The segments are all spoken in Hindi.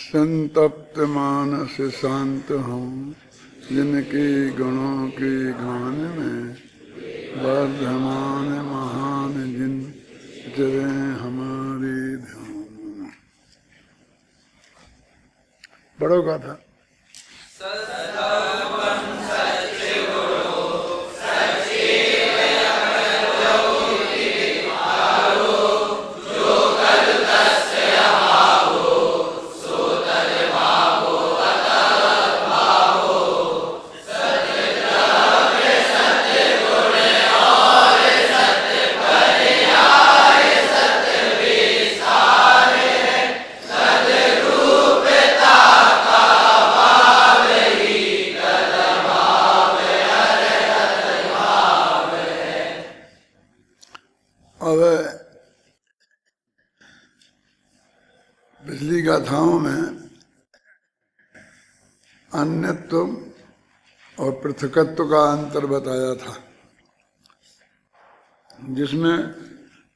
संतप्त मानस शांत हूँ, जिनके गुणों के गान में वर्धमान महान जिन चले हमारे ध्यान। बड़ों का था। पिछली गाथाओं में अन्यत्व और पृथकत्व का अंतर बताया था, जिसमें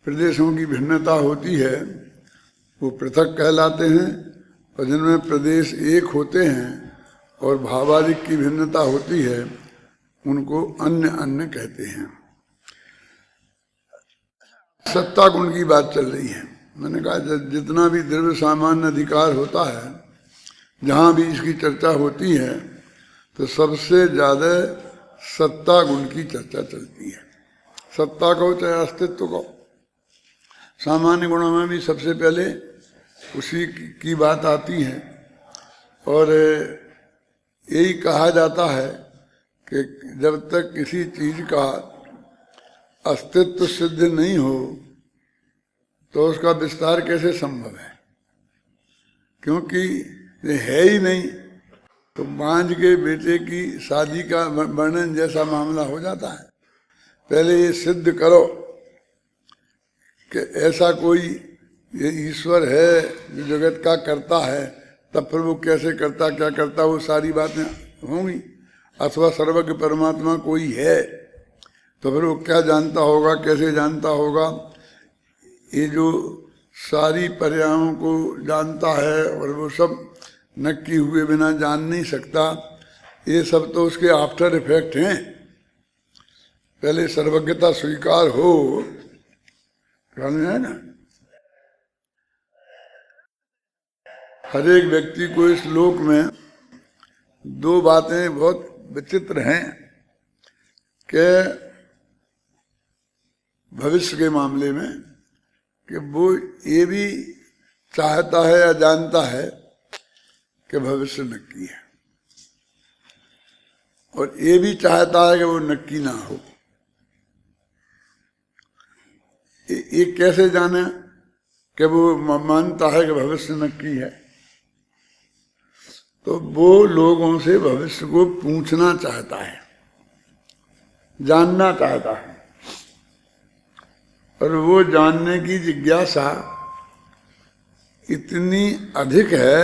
प्रदेशों की भिन्नता होती है वो पृथक कहलाते हैं, और जिनमें प्रदेश एक होते हैं और भावादिक की भिन्नता होती है उनको अन्य अन्य कहते हैं। सत्ता गुण की बात चल रही है। मैंने कहा जितना भी द्रव्य सामान्य अधिकार होता है, जहाँ भी इसकी चर्चा होती है तो सबसे ज़्यादा सत्ता गुण की चर्चा चलती है। सत्ता को चाहे अस्तित्व को, सामान्य गुणों में भी सबसे पहले उसी की बात आती है। और यही कहा जाता है कि जब तक किसी चीज़ का अस्तित्व सिद्ध नहीं हो तो उसका विस्तार कैसे संभव है, क्योंकि ये है ही नहीं। तो बांझ के बेटे की शादी का वर्णन जैसा मामला हो जाता है। पहले ये सिद्ध करो कि ऐसा कोई ये ईश्वर है जो जगत का करता है, तब फिर वो कैसे करता, क्या करता, वो सारी बातें होंगी। अथवा सर्वज्ञ परमात्मा कोई है तो फिर वो क्या जानता होगा, कैसे जानता होगा। ये जो सारी पर्यायों को जानता है और वो सब नक्की हुए बिना जान नहीं सकता, ये सब तो उसके आफ्टर इफेक्ट हैं। पहले सर्वज्ञता स्वीकार हो, है ना। हर एक व्यक्ति को इस लोक में दो बातें बहुत विचित्र हैं कि भविष्य के मामले में कि वो ये भी चाहता है या जानता है कि भविष्य नक्की है, और ये भी चाहता है कि वो नक्की ना हो। ये कैसे जाने कि वो मानता है कि भविष्य नक्की है? तो वो लोगों से भविष्य को पूछना चाहता है, जानना चाहता है, और वो जानने की जिज्ञासा इतनी अधिक है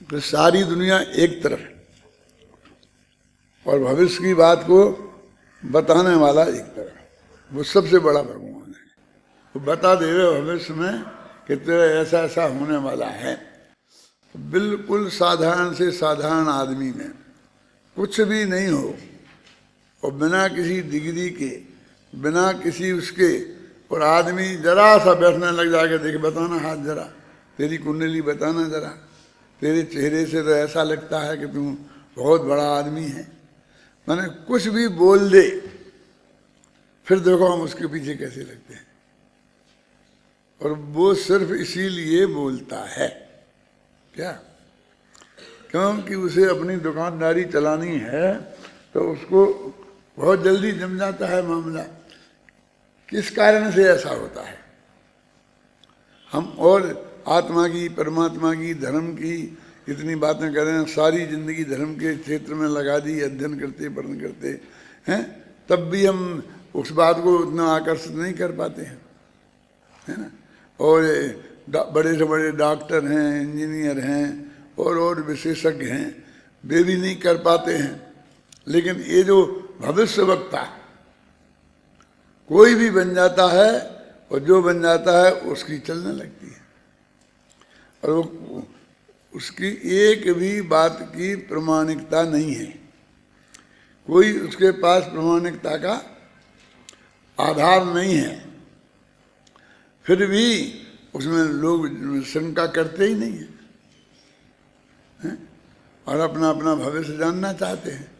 कि सारी दुनिया एक तरफ और भविष्य की बात को बताने वाला एक तरफ। वो सबसे बड़ा भगवान है। वो बता दे रहे भविष्य में कि तेरा ऐसा ऐसा होने वाला है। बिल्कुल साधारण से साधारण आदमी में कुछ भी नहीं हो और बिना किसी डिग्री के, बिना किसी उसके, और आदमी जरा सा बैठने लग जाके देख, बताना हाथ जरा, तेरी कुंडली बताना जरा, तेरे चेहरे से तो ऐसा लगता है कि तू बहुत बड़ा आदमी है। मैंने कुछ भी बोल दे, फिर देखो हम उसके पीछे कैसे लगते हैं। और वो सिर्फ इसीलिए बोलता है क्या, क्योंकि उसे अपनी दुकानदारी चलानी है, तो उसको बहुत जल्दी जम जाता है मामला। किस कारण से ऐसा होता है? हम और आत्मा की, परमात्मा की, धर्म की इतनी बातें करें, सारी जिंदगी धर्म के क्षेत्र में लगा दी, अध्ययन करते पठन करते हैं, तब भी हम उस बात को उतना आकर्षित नहीं कर पाते हैं, है ना। और बड़े से बड़े डॉक्टर हैं, इंजीनियर हैं और विशेषज्ञ हैं, वे भी नहीं कर पाते हैं। लेकिन ये जो भविष्य वक्ता कोई भी बन जाता है, और जो बन जाता है उसकी चलने लगती है। और वो उसकी एक भी बात की प्रमाणिकता नहीं है, कोई उसके पास प्रमाणिकता का आधार नहीं है, फिर भी उसमें लोग शंका करते ही नहीं हैं और अपना अपना भविष्य जानना चाहते हैं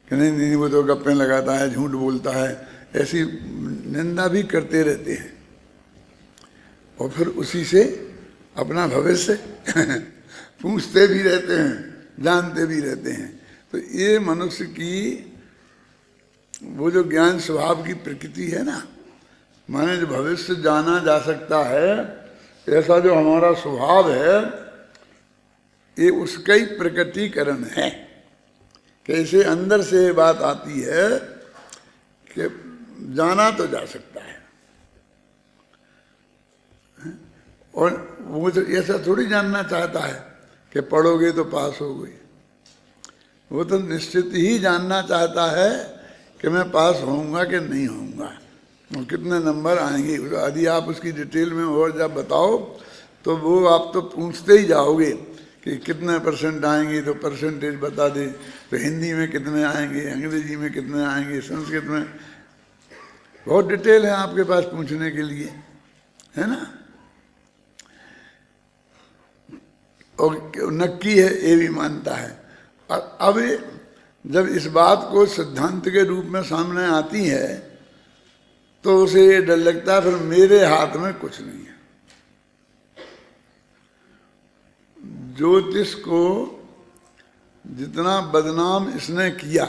कि नहीं नहीं वो तो गप्पे लगाता है, झूठ बोलता है, ऐसी निंदा भी करते रहते हैं और फिर उसी से अपना भविष्य पूछते भी रहते हैं, जानते भी रहते हैं। तो ये मनुष्य की वो जो ज्ञान स्वभाव की प्रकृति है ना, माने जो भविष्य जाना जा सकता है, ऐसा जो हमारा स्वभाव है, ये उसका ही प्रकटीकरण है। कैसे अंदर से ये बात आती है कि जाना तो जा सकता है और वो तो ऐसा थोड़ी जानना चाहता है कि पढ़ोगे तो पास होगे, वो तो निश्चित ही जानना चाहता है कि मैं पास होऊंगा कि नहीं होऊंगा और कितने नंबर आएंगे। यदि आप उसकी डिटेल में और जब बताओ तो वो आप तो पूछते ही जाओगे कि कितने परसेंट आएंगे, तो परसेंटेज बता दे, तो हिंदी में कितने आएंगे, अंग्रेजी में कितने आएंगे, संस्कृत में, बहुत डिटेल है आपके पास पूछने के लिए, है ना। और नक्की है ये भी मानता है। और अब जब इस बात को सिद्धांत के रूप में सामने आती है तो उसे ये डर लगता है फिर मेरे हाथ में कुछ नहीं है। ज्योतिष को जितना बदनाम इसने किया,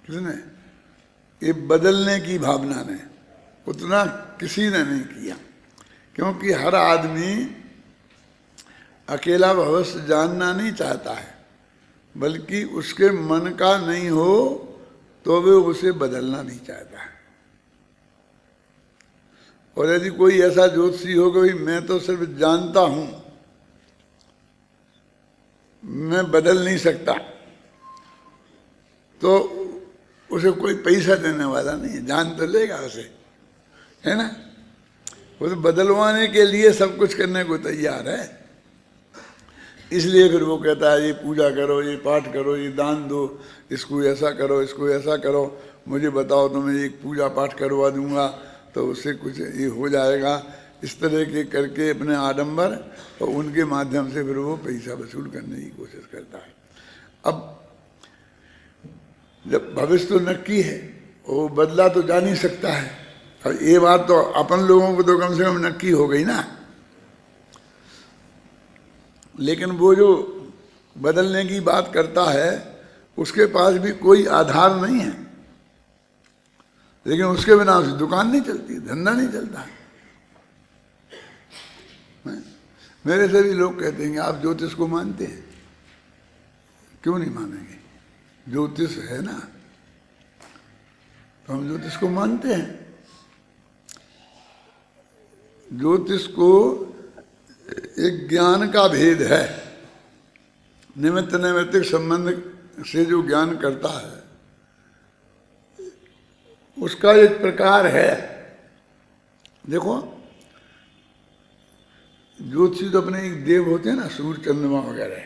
किसने, ये बदलने की भावना ने, उतना किसी ने नहीं किया, क्योंकि हर आदमी अकेला भविष्य जानना नहीं चाहता है, बल्कि उसके मन का नहीं हो तो वे उसे बदलना नहीं चाहता है। और यदि कोई ऐसा ज्योतिषी हो कि भाई मैं तो सिर्फ जानता हूं, मैं बदल नहीं सकता, तो उसे कोई पैसा देने वाला नहीं है, जान तो लेगा उसे, है ना। वो तो बदलवाने के लिए सब कुछ करने को तैयार है। इसलिए फिर वो कहता है ये पूजा करो, ये पाठ करो, ये दान दो, इसको ऐसा करो, इसको ऐसा करो, मुझे बताओ तो मैं एक पूजा पाठ करवा दूंगा तो उससे कुछ ये हो जाएगा। इस तरह के करके अपने आडंबर और उनके माध्यम से फिर वो पैसा वसूल करने की कोशिश करता है। अब जब भविष्य तो नक्की है, वो बदला तो जा नहीं सकता है, और ये बात तो अपन लोगों को तो कम से कम नक्की हो गई ना। लेकिन वो जो बदलने की बात करता है उसके पास भी कोई आधार नहीं है, लेकिन उसके बिना उसकी दुकान नहीं चलती, धंधा नहीं चलता। मेरे से भी लोग कहते हैं आप ज्योतिष को मानते हैं? क्यों नहीं मानेंगे, ज्योतिष है ना, तो हम ज्योतिष को मानते हैं। ज्योतिष को एक ज्ञान का भेद है, निमित्त नैमित्तिक संबंध से जो ज्ञान करता है उसका एक प्रकार है। देखो ज्योतिषी तो अपने एक देव होते हैं ना, सूर्य चंद्रमा वगैरह,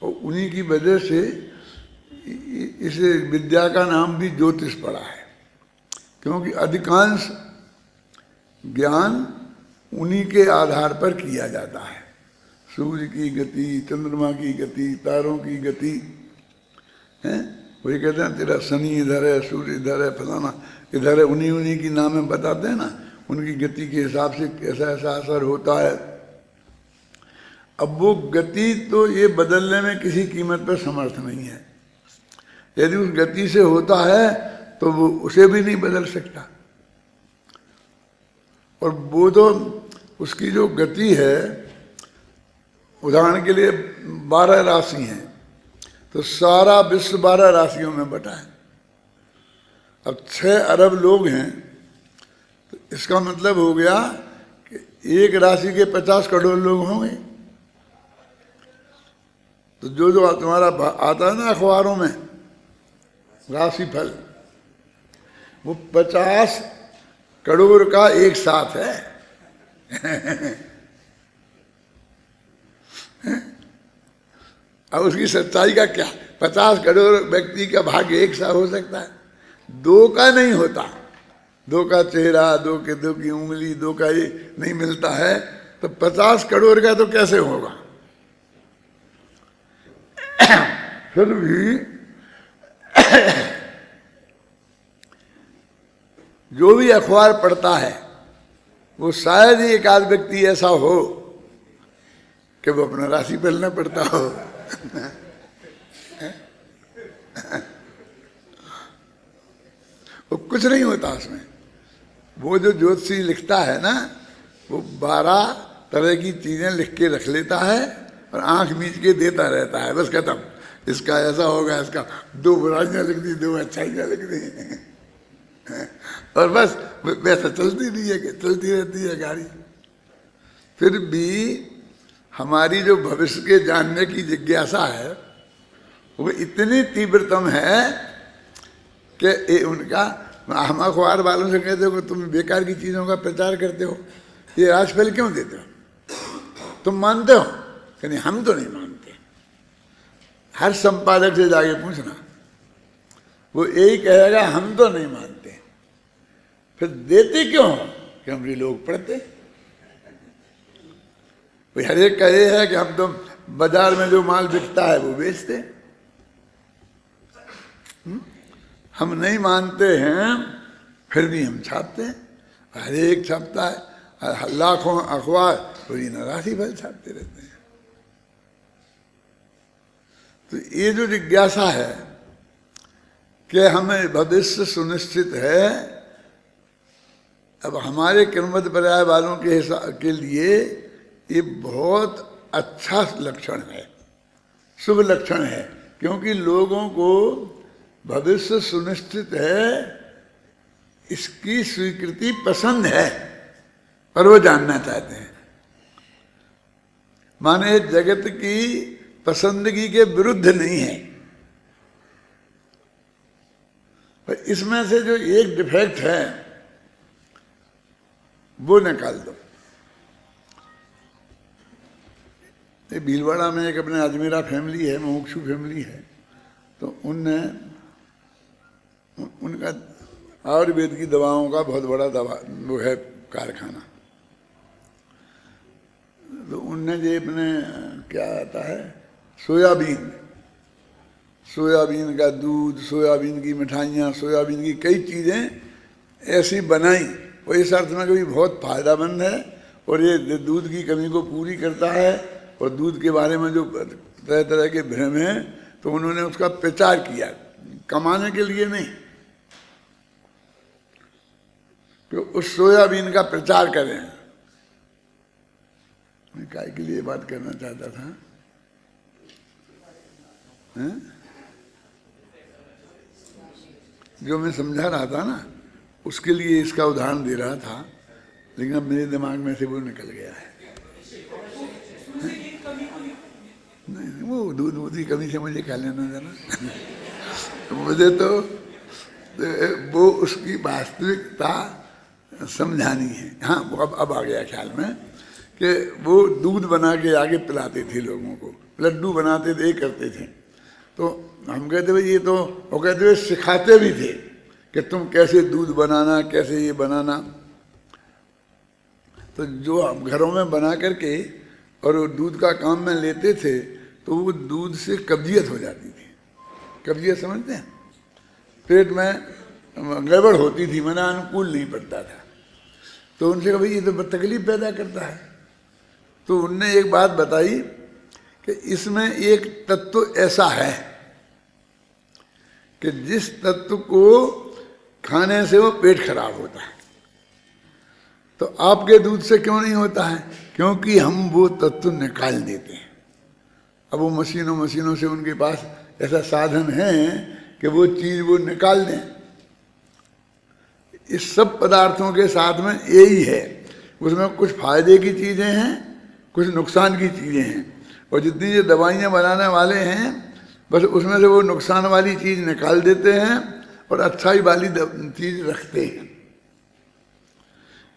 और उन्हीं की वजह से इस विद्या का नाम भी ज्योतिष पड़ा है, क्योंकि अधिकांश ज्ञान उन्हीं के आधार पर किया जाता है। सूर्य की गति, चंद्रमा की गति, तारों की गति है। वही कहते हैं तेरा शनि इधर है, सूर्य इधर है, फलाना इधर है, उन्हीं की नामें बताते हैं ना, उनकी गति के हिसाब से ऐसा ऐसा असर होता है। अब वो गति तो ये बदलने में किसी कीमत पर समर्थ नहीं है। यदि उस गति से होता है तो वो उसे भी नहीं बदल सकता। और वो तो उसकी जो गति है, उदाहरण के लिए 12 राशि हैं, तो सारा विश्व 12 राशियों में बटा है। अब 6 अरब लोग हैं, तो इसका मतलब हो गया कि एक राशि के 50 करोड़ लोग होंगे। तो जो जो तुम्हारा आता है ना अखबारों में राशिफल, वो 50 करोड़ का एक साथ है। अब उसकी सच्चाई का क्या, 50 करोड़ व्यक्ति का भाग्य एक सा हो सकता है, दो का नहीं होता। दो का चेहरा, दो की उंगली, दो का ये नहीं मिलता है, तो 50 करोड़ का तो कैसे होगा। फिर भी जो भी अखबार पढ़ता है वो शायद ही एक आध व्यक्ति ऐसा हो कि वो अपना राशि फल न पढ़ता हो। वो कुछ नहीं होता उसमें। वो जो ज्योतिषी लिखता है ना, वो 12 तरह की चीजें लिख के रख लेता है और आंख मीच के देता रहता है, बस खत्म। इसका ऐसा होगा, इसका 2 बुराइयां लिख दी, 2 अच्छाइयां लिख दी, और बस वैसा चलती नहीं है, चलती रहती है गाड़ी। फिर भी हमारी जो भविष्य के जानने की जिज्ञासा है वो इतनी तीव्रतम है कि उनका, हम अखबार वालों से कहते हो कि तुम बेकार की चीज़ों का प्रचार करते हो, ये राशिफल क्यों देते हो, तुम मानते हो कि नहीं? हम तो नहीं मानते। हर संपादक से जाके पूछना, वो यही कहेगा हम तो नहीं मानते। फिर देते क्यों हो? कि हम भी लोग पढ़ते। हर एक का ये है कि हम तो बाजार में जो माल बिकता है वो बेचते। हम नहीं मानते हैं फिर भी हम छापते हैं। हर एक छापता है, लाखों अखबार पूरी राशिफल छापते रहते हैं। तो ये जो जिज्ञासा है कि हमें भविष्य सुनिश्चित है, अब हमारे क्रमबद्ध पर्याय वालों के लिए ये बहुत अच्छा लक्षण है, शुभ लक्षण है, क्योंकि लोगों को भविष्य सुनिश्चित है इसकी स्वीकृति पसंद है, पर वो जानना चाहते हैं। माने जगत की पसंदगी के विरुद्ध नहीं है। पर इसमें से जो एक डिफेक्ट है वो निकाल दो। भीलवाड़ा में एक अपने अजमेरा फैमिली है, मुमुक्षु फैमिली है, तो उनका आयुर्वेद की दवाओं का बहुत बड़ा वो है कारखाना। तो उनने जो अपने क्या आता है सोयाबीन का दूध, सोयाबीन की मिठाइयाँ, सोयाबीन की कई चीज़ें ऐसी बनाई, और इस अर्थ में कभी बहुत फायदामंद है और ये दूध की कमी को पूरी करता है। और दूध के बारे में जो तरह तरह के भ्रम हैं, तो उन्होंने उसका प्रचार किया, कमाने के लिए नहीं, तो उस सोयाबीन का प्रचार करें। मैं काय के लिए बात करना चाहता था, जो मैं समझा रहा था ना, उसके लिए इसका उदाहरण दे रहा था, लेकिन अब मेरे दिमाग में से वो निकल गया है। नहीं, वो दूध की कमी से मुझे क्या लेना देना। मुझे तो वो उसकी वास्तविकता समझानी है। हाँ, वो अब आ गया ख्याल में कि वो दूध बना के आगे पिलाते थे लोगों को, लड्डू बनाते थे, करते थे। तो हम कहते भाई ये तो, वो कहते हुए सिखाते भी थे कि तुम कैसे दूध बनाना, कैसे ये बनाना। तो जो हम घरों में बना करके और वो दूध का काम में लेते थे, तो वो दूध से कब्जियत हो जाती थी। कब्जियत समझते हैं? पेट में गड़बड़ होती थी, मना अनुकूल नहीं पड़ता था। तो उनसे कहा भाई ये तो तकलीफ पैदा करता है। तो उनने एक बात बताई कि इसमें एक तत्व ऐसा है कि जिस तत्व को खाने से वो पेट खराब होता है, तो आपके दूध से क्यों नहीं होता है? क्योंकि हम वो तत्व निकाल देते हैं। अब वो मशीनों से उनके पास ऐसा साधन है कि वो चीज़ वो निकाल दें। इस सब पदार्थों के साथ में यही है, उसमें कुछ फायदे की चीज़ें हैं, कुछ नुकसान की चीज़ें हैं। और जितनी ये दवाइयाँ बनाने वाले हैं, बस उसमें से वो नुकसान वाली चीज़ निकाल देते हैं और अच्छाई वाली चीज़ रखते हैं।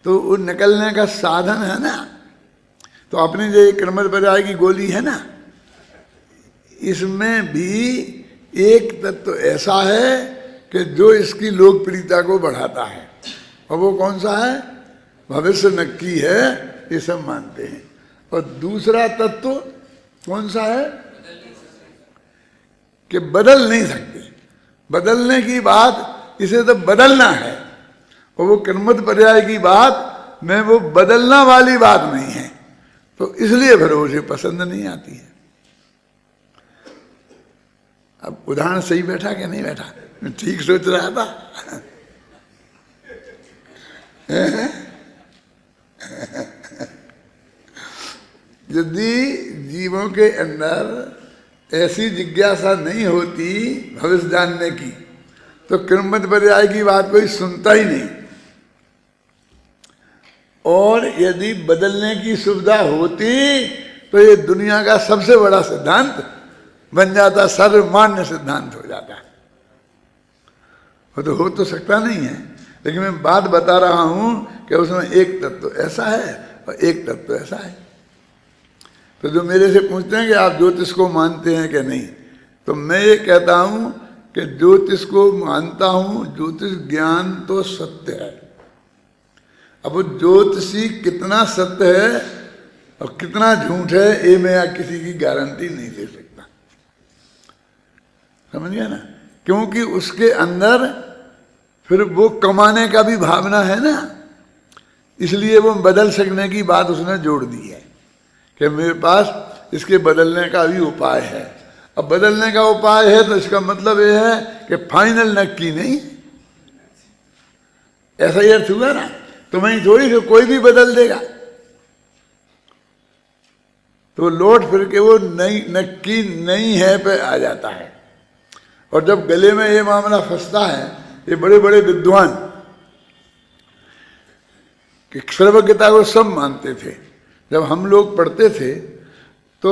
तो वो निकलने का साधन है ना। तो अपनी जो क्रमबद्ध पर्याय की गोली है ना, इसमें भी एक तत्व ऐसा है कि जो इसकी लोकप्रियता को बढ़ाता है, और वो कौन सा है? भविष्य नक्की है, ये सब मानते हैं। और दूसरा तत्व कौन सा है? कि बदल नहीं सकते, बदलने की बात, इसे तो बदलना है, और वो कर्मठ पर्याय की बात में वो बदलना वाली बात नहीं है, तो इसलिए फिर उसे पसंद नहीं आती है। अब उदाहरण सही बैठा कि नहीं बैठा? मैं ठीक सोच रहा था। यदि जीवों के अंदर ऐसी जिज्ञासा नहीं होती भविष्य जानने की, तो कर्मठ पर्याय की बात कोई सुनता ही नहीं। और यदि बदलने की सुविधा होती तो ये दुनिया का सबसे बड़ा सिद्धांत बन जाता, सर्वमान्य सिद्धांत हो जाता। वो तो हो तो सकता नहीं है, लेकिन मैं बात बता रहा हूं कि उसमें एक तत्व ऐसा है और एक तत्व ऐसा है। तो जो मेरे से पूछते हैं कि आप ज्योतिष को मानते हैं कि नहीं, तो मैं ये कहता हूं कि ज्योतिष को मानता हूं, ज्योतिष ज्ञान तो सत्य है। अब वो ज्योतिषी कितना सत्य है और कितना झूठ है, ये मैं किसी की गारंटी नहीं दे सकता, समझ गया ना? क्योंकि उसके अंदर फिर वो कमाने का भी भावना है ना, इसलिए वो बदल सकने की बात उसने जोड़ दी है कि मेरे पास इसके बदलने का भी उपाय है। अब बदलने का उपाय है तो इसका मतलब ये है कि फाइनल नक्की नहीं, ऐसा ही अर्थ हुआ ना। तो मैं थोड़ी कि कोई भी बदल देगा, तो लौट फिर के वो नहीं नक्की नहीं है पे आ जाता है। और जब गले में ये मामला फंसता है, ये बड़े बड़े विद्वान कि सर्वज्ञता को सब मानते थे। जब हम लोग पढ़ते थे तो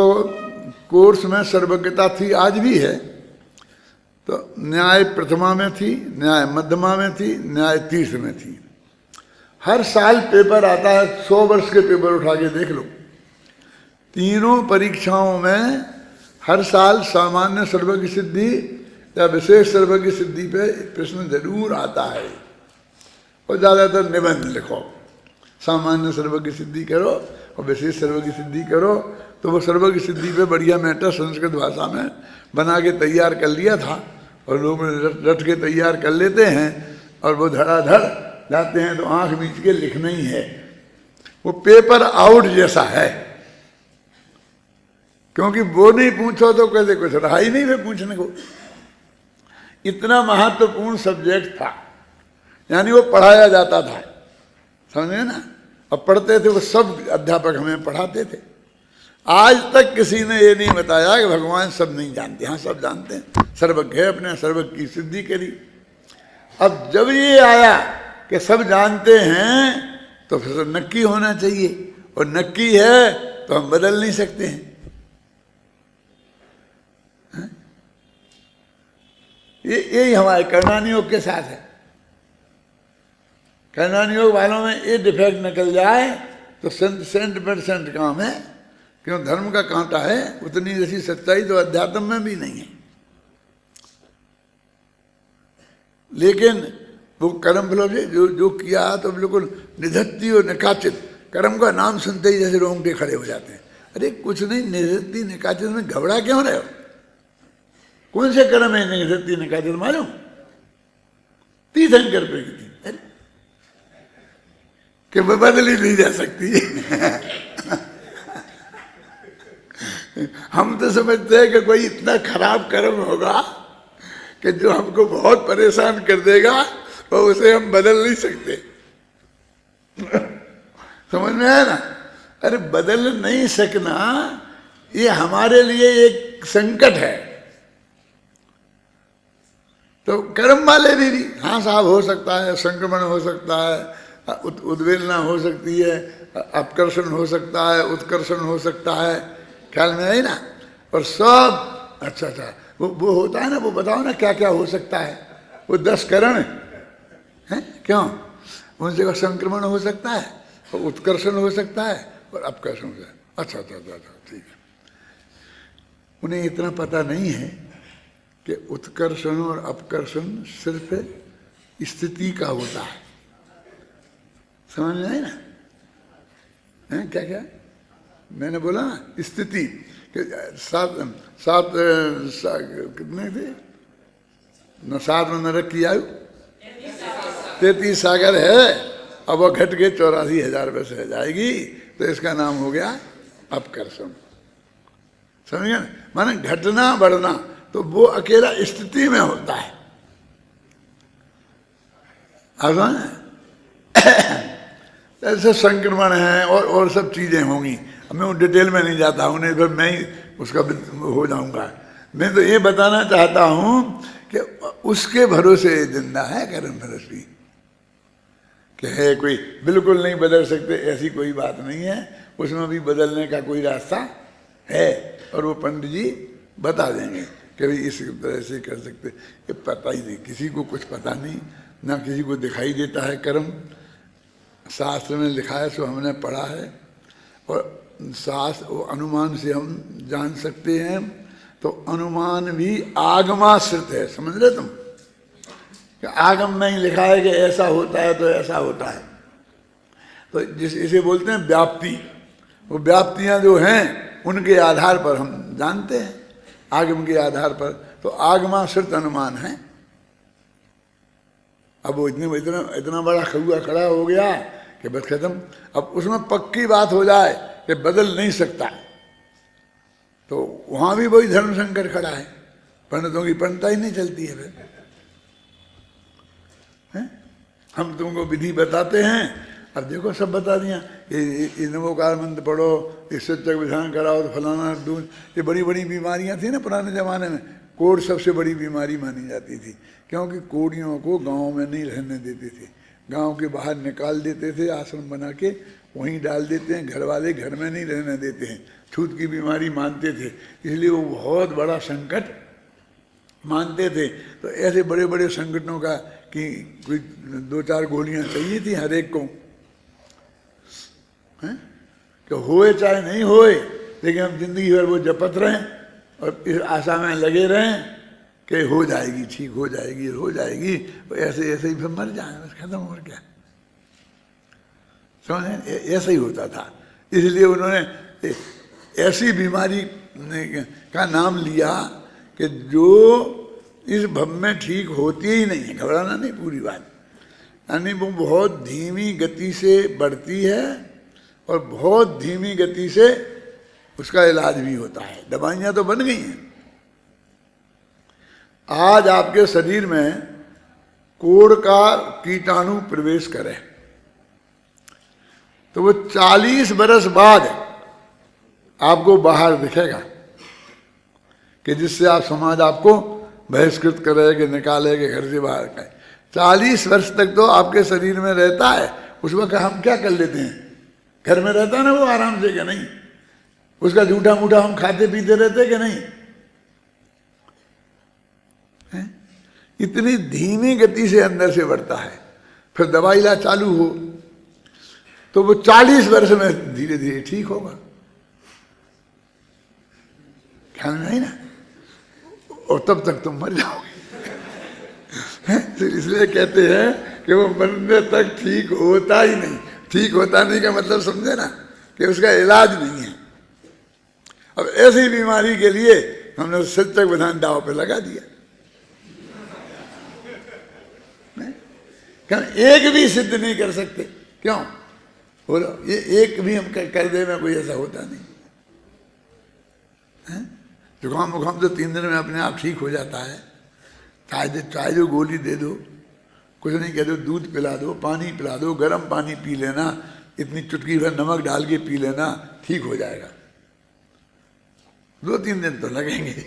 कोर्स में सर्वज्ञता थी, आज भी है। तो न्याय प्रथमा में थी, न्याय मध्यमा में थी, न्याय तीर्थ में थी। हर साल पेपर आता है, 100 वर्ष के पेपर उठा के देख लो, तीनों परीक्षाओं में हर साल सामान्य सर्वज्ञ सिद्धि या विशेष सर्वज्ञ सिद्धि पे प्रश्न जरूर आता है। और ज़्यादातर निबंध लिखो, सामान्य सर्वज्ञ सिद्धि करो और विशेष सर्वज्ञ सिद्धि करो। तो वो सर्वज्ञ सिद्धि पे बढ़िया मैटर संस्कृत भाषा में बना के तैयार कर लिया था, और लोग रट के तैयार कर लेते हैं, और वो धड़ाधड़ जाते हैं तो आंख बीच के लिखना ही है। वो पेपर आउट जैसा है, क्योंकि वो नहीं पूछो तो कहते कुछ रहा ही नहीं फिर पूछने को। इतना महत्वपूर्ण सब्जेक्ट था, यानी वो पढ़ाया जाता था, समझे ना? और पढ़ते थे वो, सब अध्यापक हमें पढ़ाते थे। आज तक किसी ने ये नहीं बताया कि भगवान सब नहीं जानते। हाँ, सब जानते हैं, सर्वज्ञ है, अपने सर्वज्ञ की सिद्धि करी। अब जब ये आया कि सब जानते हैं तो फिर नक्की होना चाहिए, और नक्की है तो हम बदल नहीं सकते हैं। यही हमारे कर्णानी योग के साथ है। कर्णानी योग वालों में ये डिफेक्ट निकल जाए तो 100% काम है, क्यों? धर्म का कांटा है, उतनी जैसी सच्चाई तो अध्यात्म में भी नहीं है। लेकिन वो कर्म फलों से जो किया तो बिल्कुल निधत्ती और निकाचित, कर्म का नाम सुनते ही जैसे रोंगटे खड़े हो जाते हैं। अरे कुछ नहीं, निधत्ती निकाचित में घबरा क्यों रहे हो? कौन से कर्म है निधत्ती निकाचित मालूम? तीर्थंकर पे की थी, अरे कि बदली नहीं जा सकती। हम तो समझते हैं कि कोई इतना खराब कर्म होगा कि जो हमको बहुत परेशान कर देगा और उसे हम बदल नहीं सकते। समझ में आया ना? अरे बदल नहीं सकना ये हमारे लिए एक संकट है। तो कर्म वाले भी हाँ साहब, हो सकता है संक्रमण हो सकता है, उद्वेलना हो सकती है, अपकर्षण हो सकता है, उत्कर्षण हो सकता है, ख्याल में आई ना? और सब अच्छा वो होता है ना, वो बताओ ना क्या क्या हो सकता है। वो 10 करण हैं, क्यों? उनसे का संक्रमण हो सकता है, और उत्कर्षण हो सकता है, और अपकर्षण हो सकता है। अच्छा ठीक है। उन्हें इतना पता नहीं है कि उत्कर्षण और अपकर्षण सिर्फ स्थिति का होता है। समझ में आए ना? है क्या क्या मैंने बोला ना, स्थिति कि सात कितने थे न, 7 में नरक की आयु 33 सागर है, अब वो घट के 84,000 वर्ष रह जाएगी, तो इसका नाम हो गया अपकर्षण। समझ गए? माने घटना बढ़ना तो वो अकेला स्थिति में होता है। ऐसे संक्रमण है और सब चीजें होंगी, मैं उन डिटेल में नहीं जाता हूँ, नहीं फिर मैं ही उसका हो जाऊंगा। मैं तो ये बताना चाहता हूँ कि उसके भरोसे जिंदा है कर्म फलस्वी, कि है कोई बिल्कुल नहीं बदल सकते ऐसी कोई बात नहीं है, उसमें भी बदलने का कोई रास्ता है, और वो पंडित जी बता देंगे कि भाई इस तरह से कर सकते। ये पता ही नहीं, किसी को कुछ पता नहीं, ना किसी को दिखाई देता है कर्म। शास्त्र में लिखा है सो हमने पढ़ा है, और शास्त्र वो अनुमान से हम जान सकते हैं, तो अनुमान भी आगमाश्रित है। समझ रहे तुम? कि आगम में ही लिखा है कि ऐसा होता है तो ऐसा होता है, तो जिस इसे बोलते हैं व्याप्ति। वो व्याप्तियां जो हैं उनके आधार पर हम जानते हैं, आगम के आधार पर, तो आगमाश्रित अनुमान है। अब वो इतना बड़ा कौआ खड़ा हो गया कि बस खत्म। अब उसमें पक्की बात हो जाए कि बदल नहीं सकता, तो वहां भी वही धर्म संकट खड़ा है, पंडितों की पंडिता ही नहीं चलती है। फिर हम तुमको विधि बताते हैं, अब देखो सब बता दिया, ये नमोकार मंत्र पढ़ो, इससे तक विधान कराओ, तो फलाना दूध, ये बड़ी बड़ी बीमारियां थी ना पुराने जमाने में। कोढ़ सबसे बड़ी बीमारी मानी जाती थी, क्योंकि कोढ़ियों को गांव में नहीं रहने देते थे, गांव के बाहर निकाल देते थे, आश्रम बना के वहीं डाल देते हैं, घर वाले घर में नहीं रहने देते हैं, छूत की बीमारी मानते थे, इसलिए वो बहुत बड़ा संकट मानते थे। तो ऐसे बड़े बड़े संकटों का कि कोई 2-4 गोलियां चाहिए थी हर एक को, हैं कि होए चाहे नहीं होए, लेकिन हम जिंदगी भर वो जपत रहें और इस आशा में लगे रहें कि हो जाएगी, ठीक हो जाएगी, हो जाएगी, तो ऐसे ऐसे ही फिर मर जाए, बस खत्म। और क्या समझे? ऐसा ही होता था। इसलिए उन्होंने ऐसी बीमारी का नाम लिया कि जो इस भव में ठीक होती ही नहीं है, घबराना नहीं, पूरी बात, यानी वो बहुत धीमी गति से बढ़ती है और बहुत धीमी गति से उसका इलाज भी होता है। दवाइयां तो बन गई हैं। आज आपके शरीर में कोढ़ का कीटाणु प्रवेश करे तो वो 40 बरस बाद आपको बाहर दिखेगा, कि जिससे आप समाज आपको बहिष्कृत करेगा, निकालेगा घर से बाहर का। 40 वर्ष तक तो आपके शरीर में रहता है, उस वक्त हम क्या कर लेते हैं, घर में रहता है ना वो आराम से, क्या नहीं, उसका झूठा मूठा हम खाते पीते रहते कि नहीं है? इतनी धीमी गति से अंदर से बढ़ता है। फिर दवाई इलाज चालू हो तो वो 40 वर्ष में धीरे धीरे ठीक होगा, ख्याल में आई ना, और तब तक तुम मर जाओगे। तो इसलिए कहते हैं कि वो मरने तक ठीक होता ही नहीं। ठीक होता नहीं का मतलब समझे ना, कि उसका इलाज नहीं है। अब ऐसी बीमारी के लिए हमने सत्य विधान दाव पे लगा दिया। क्या एक भी सिद्ध नहीं कर सकते? क्यों बोलो, ये एक भी हम कर दे में कोई ऐसा होता नहीं है। जुकाम वुकाम तो 3 दिन में अपने आप ठीक हो जाता है। चाय जो गोली दे दो, कुछ नहीं कह दो, दूध पिला दो, पानी पिला दो, गर्म पानी पी लेना, इतनी चुटकी भर नमक डाल के पी लेना, ठीक हो जाएगा। 2-3 दिन तो लगेंगे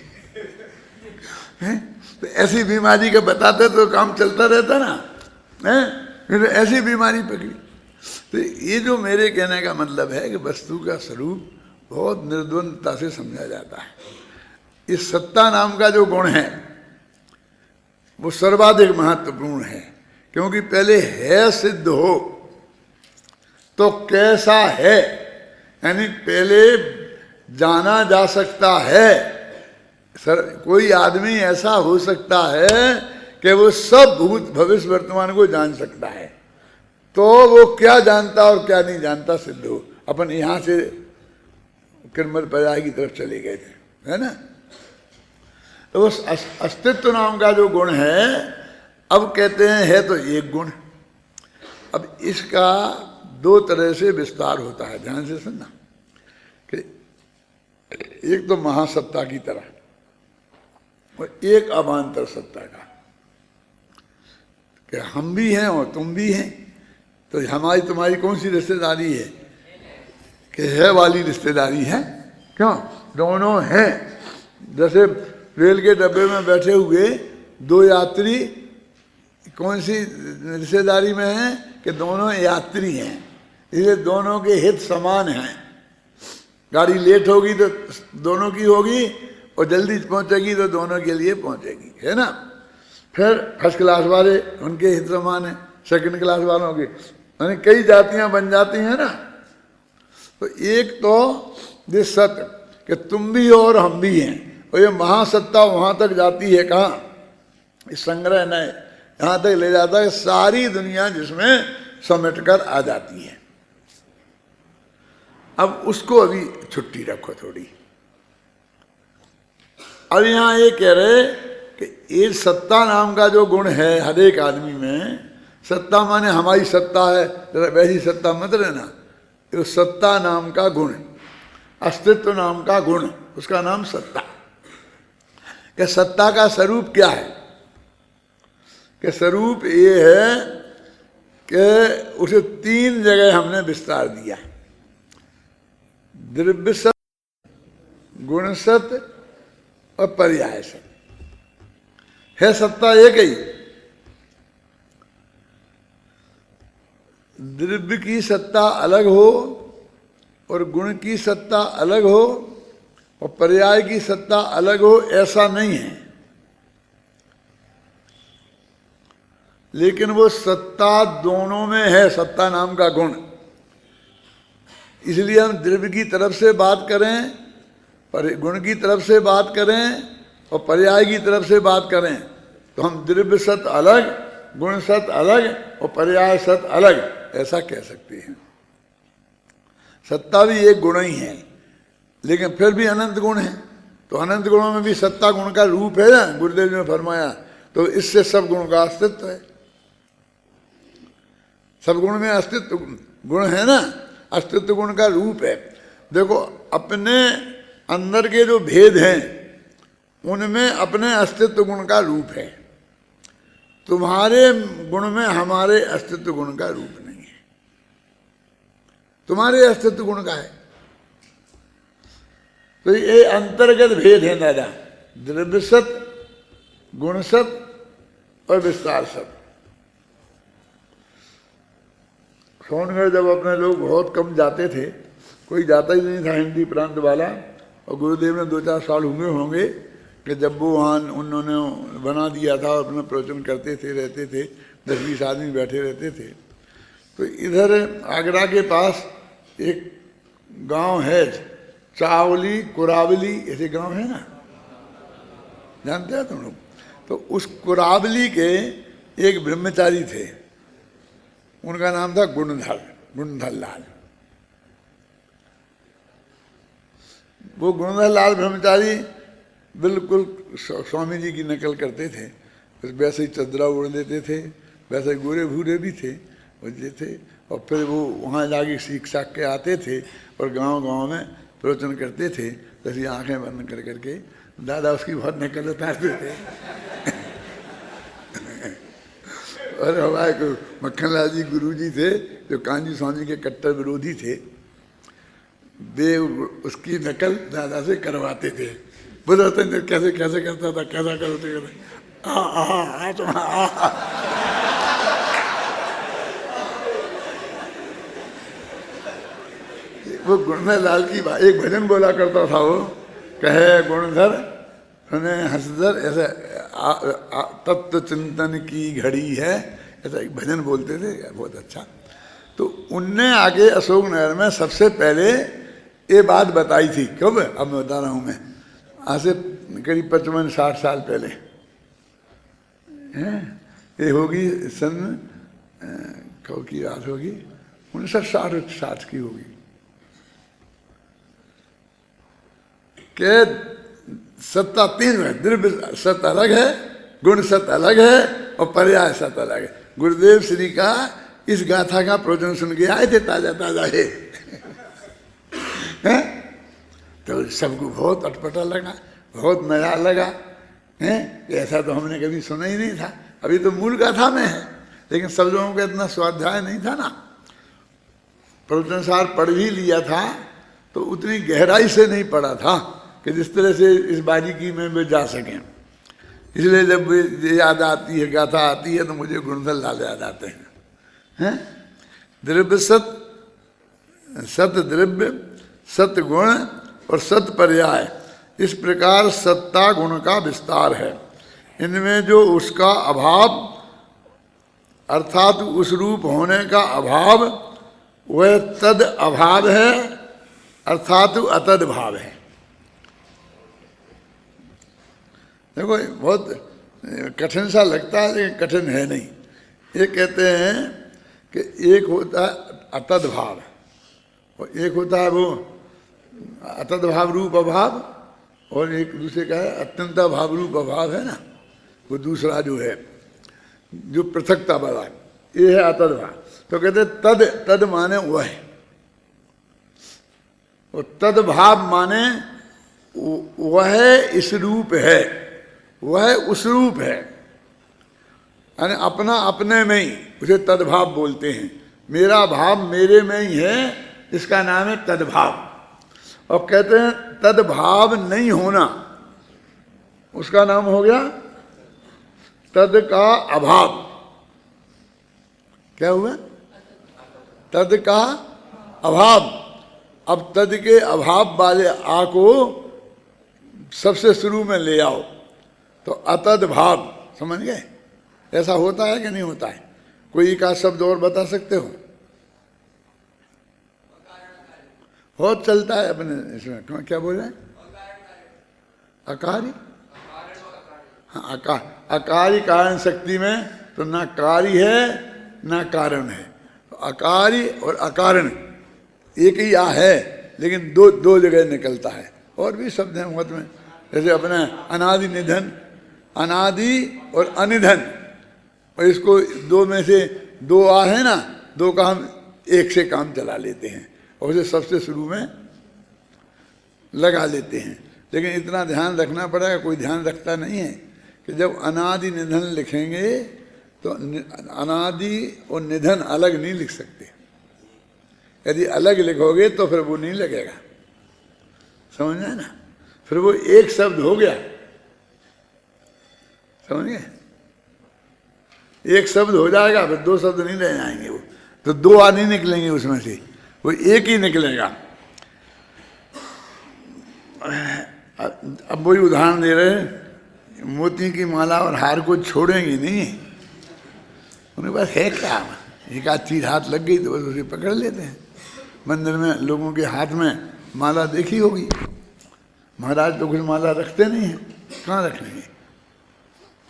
हैं? तो ऐसी बीमारी का बताते तो काम चलता रहता ना है। फिर ऐसी बीमारी पकड़ी। तो ये जो मेरे कहने का मतलब है कि वस्तु का स्वरूप बहुत निर्द्वंदता से समझा जाता है। इस सत्ता नाम का जो गुण है वो सर्वाधिक महत्वपूर्ण है, क्योंकि पहले है सिद्ध हो तो कैसा है, यानी पहले जाना जा सकता है सर कोई आदमी ऐसा हो सकता है कि वो सब भूत भविष्य वर्तमान को जान सकता है, तो वो क्या जानता और क्या नहीं जानता सिद्ध हो। अपन यहां से किरमत पर्याय की तरफ चले गए थे, है ना। तो उस अस्तित्व नाम का जो गुण है, अब कहते हैं है तो एक गुण। अब इसका दो तरह से विस्तार होता है, ध्यान से सुनना। कि एक तो महासत्ता की तरह और एक अवान्तर सत्ता का, कि हम भी हैं और तुम भी हैं। तो हमारी तुम्हारी कौन सी रिश्तेदारी है? कि है वाली रिश्तेदारी है। क्यों? दोनों हैं। जैसे रेल के डब्बे में बैठे हुए दो यात्री कौन सी रिश्तेदारी में हैं? कि दोनों यात्री हैं, इसलिए दोनों के हित समान हैं। गाड़ी लेट होगी तो दोनों की होगी, और जल्दी पहुंचेगी तो दोनों के लिए पहुंचेगी, है ना। फिर फर्स्ट क्लास वाले, उनके हित समान है, सेकंड क्लास वालों के, यानी कई जातियां बन जाती हैं ना। तो एक तो ये सत्य कि तुम भी हो और हम भी हैं, और ये महासत्ता वहां तक जाती है। कहाँ? इस संग्रह ने यहां तक ले जाता है, सारी दुनिया जिसमें समेट कर आ जाती है। अब उसको अभी छुट्टी रखो थोड़ी। अब यहां ये कह रहे कि ये सत्ता नाम का जो गुण है हर एक आदमी में, सत्ता माने हमारी सत्ता है, वैसी सत्ता मत रहना। तो सत्ता नाम का गुण, अस्तित्व नाम का गुण, उसका नाम सत्ता। कि सत्ता का स्वरूप क्या है? कि स्वरूप ये है कि उसे तीन जगह हमने विस्तार दिया। द्रव्य सत्य, गुण सत्य और पर्याय सत्य। है सत्ता एक ही। द्रव्य की सत्ता अलग हो और गुण की सत्ता अलग हो और पर्याय की सत्ता अलग हो, ऐसा नहीं है। लेकिन वो सत्ता दोनों में है, सत्ता नाम का गुण। इसलिए हम द्रव्य की तरफ से बात करें, पर गुण की तरफ से बात करें और पर्याय की तरफ से बात करें, तो हम द्रव्य सत्य अलग, गुण सत्य अलग और पर्याय सत्य अलग, ऐसा कह सकते हैं। सत्ता भी एक गुण ही है, लेकिन फिर भी अनंत गुण है। तो अनंत गुणों में भी सत्ता गुण का रूप है ना, गुरुदेव ने फरमाया। तो इससे सब गुण का अस्तित्व है। सब गुण में अस्तित्व गुण है ना, अस्तित्व गुण का रूप है। देखो, अपने अंदर के जो भेद हैं उनमें अपने अस्तित्व गुण का रूप है। तुम्हारे गुण में हमारे अस्तित्व गुण का रूप नहीं है, तुम्हारे अस्तित्व गुण का है। तो ये अंतर्गत भेद है दादा, द्रव्य सत्य, गुण सत्य और विस्तार सत्य। सोनगढ़ जब अपने लोग बहुत कम जाते थे, कोई जाता ही नहीं था हिंदी प्रांत वाला, और गुरुदेव ने 2-4 साल हुए होंगे कि जब वो वहाँ उन्होंने बना दिया था और अपना प्रवचन करते थे, रहते थे, 10-20 आदमी बैठे रहते थे। तो इधर आगरा के पास एक गांव है, चावली कुरावली ऐसे गांव है ना, जानते हैं तुम लोग। तो उस कुरावली के एक ब्रह्मचारी थे, उनका नाम था गुणधर लाल। वो गुणधर लाल ब्रह्मचारी बिल्कुल स्वामी जी की नकल करते थे। वैसे ही चदरा उड़ लेते थे, वैसे ही गोरे भूरे भी थे वजह थे। और फिर वो वहाँ जाके सीख साख के आते थे और गांव-गांव में प्रवचन करते थे। जैसे आंखें बंद कर करके दादा उसकी बहुत नकल उतारते थे। और हमारे को मक्खनलाल जी गुरुजी थे जो कांजी स्वामी के कट्टर विरोधी थे, वे उसकी नकल दादा से करवाते थे। बोलो कैसे कैसे करता था, कैसा करते वो गुणधर लाल की एक भजन बोला करता था। वो कहे गुणधर सुने हंसधर, ऐसा तत्व चिंतन की घड़ी है, ऐसा एक भजन बोलते थे, बहुत अच्छा। तो उनने आगे अशोक नगर में सबसे पहले ये बात बताई थी। कब? अब मैं बता रहा हूँ मैं। आज से करीब 55-60 साल पहले हैं। ये होगी सन कब की बात होगी, 1960 की होगी। के सत्ता तीन है, द्रव्य सत अलग है, गुण सत अलग है और पर्याय सत अलग है। गुरुदेव श्री का इस गाथा का प्रवचन सुन के आए थे ताजा ताजा है तो सबको बहुत अटपटा लगा, बहुत नया लगा है। ऐसा तो हमने कभी सुना ही नहीं था। अभी तो मूल गाथा में है, लेकिन सब लोगों का इतना स्वाध्याय नहीं था ना। प्रवचन सार पढ़ भी लिया था तो उतनी गहराई से नहीं पढ़ा था कि जिस तरह से इस बारीकी में वे जा सकें। इसलिए जब याद आती है, गाथा आती है, तो मुझे गुणधर लाल याद आते हैं। द्रव्य सत, सत द्रव्य, सत गुण और सत पर्याय, इस प्रकार सत्ता गुण का विस्तार है। इनमें जो उसका अभाव अर्थात उस रूप होने का अभाव, वह तद अभाव है अर्थात अतद भाव है। देखो बहुत कठिन सा लगता है, लेकिन कठिन है नहीं। ये कहते हैं कि एक होता है अतद भाव और एक होता है वो अतद भाव रूप अभाव, और एक दूसरे का है अत्यंत भाव रूप अभाव है ना, वो दूसरा जो है जो पृथकता वाला, ये है अतद भाव। तो कहते तद, तद माने वह, और तद भाव माने वह इस रूप है, वह उस रूप है, यानी अपना अपने में ही, उसे तदभाव बोलते हैं। मेरा भाव मेरे में ही है, इसका नाम है तदभाव। और कहते हैं तदभाव नहीं होना, उसका नाम हो गया तद का अभाव। क्या हुआ? तद का अभाव। अब तद के अभाव वाले आ को सबसे शुरू में ले आओ तो अतद भाव, समझ गए? ऐसा होता है कि नहीं होता है? कोई एक आध शब्द और बता सकते हो? बहुत चलता है अपने इसमें। क्या बोल रहे हैं? अकारी, हाँ अकारी कारण शक्ति में तो ना कार्य है ना कारण है। तो अकारी और अकारण एक ही आ है, लेकिन दो जगह निकलता है। और भी शब्द हैं मत में, जैसे अपने अनादि निधन, अनादि और अनिधन, और इसको दो में से दो आ है ना, दो का हम एक से काम चला लेते हैं और उसे सबसे शुरू में लगा लेते हैं। लेकिन इतना ध्यान रखना पड़ेगा, कोई ध्यान रखता नहीं है कि जब अनादि निधन लिखेंगे तो अनादि और निधन अलग नहीं लिख सकते। यदि अलग लिखोगे तो फिर वो नहीं लगेगा, समझ में ना? फिर वो एक शब्द हो गया, समझ गए? एक शब्द हो जाएगा, फिर दो शब्द नहीं रह जाएंगे। वो तो दो आ नहीं निकलेंगे उसमें से, वो एक ही निकलेगा। अब वही उदाहरण दे रहे हैं, मोती की माला और हार को छोड़ेंगे नहीं, उनके पास है क्या? एक आध चीज हाथ लग गई तो बस उसे पकड़ लेते हैं। मंदिर में लोगों के हाथ में माला देखी होगी, महाराज तो कुछ माला रखते नहीं है, कहाँ रख लेंगे?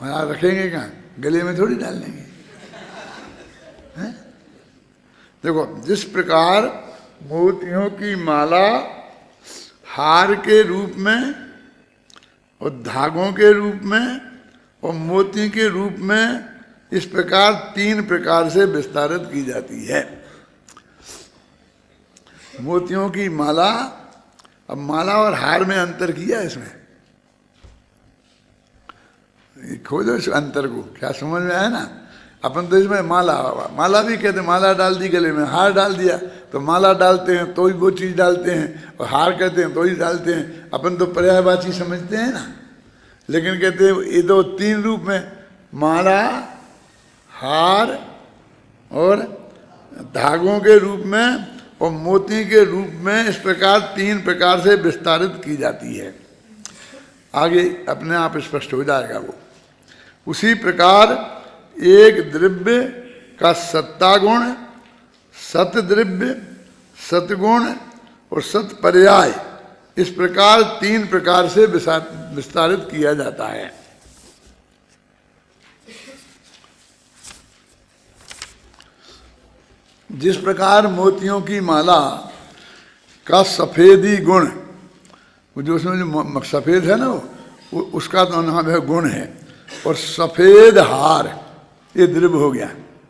महाराज रखेंगे कहाँ? गले में थोड़ी डाल लेंगे। देखो, जिस प्रकार मोतियों की माला हार के रूप में और धागों के रूप में और मोती के रूप में, इस प्रकार तीन प्रकार से विस्तारित की जाती है। मोतियों की माला, अब माला और हार में अंतर किया इसमें, खोजो इस अंतर को, क्या समझ में आया ना? अपन तो इसमें माला भी कहते हैं, माला डाल दी गले में, हार डाल दिया तो माला डालते हैं तो ही वो चीज़ डालते हैं, और हार कहते हैं तो ही डालते हैं। अपन तो पर्यायवाची समझते हैं ना, लेकिन कहते हैं ये तो तीन रूप में, माला, हार और धागों के रूप में और मोती के रूप में, इस प्रकार तीन प्रकार से विस्तारित की जाती है। आगे अपने आप स्पष्ट हो जाएगा वो। उसी प्रकार एक द्रव्य का सत्ता गुण, सत द्रव्य, सतगुण और सत पर्याय, इस प्रकार 3 प्रकार से विस्तारित किया जाता है। जिस प्रकार मोतियों की माला का सफेदी गुण, जो उसमें जो सफेद है ना, वो उसका तो नाम है गुण है। और सफेद हार ये द्रव्य हो गया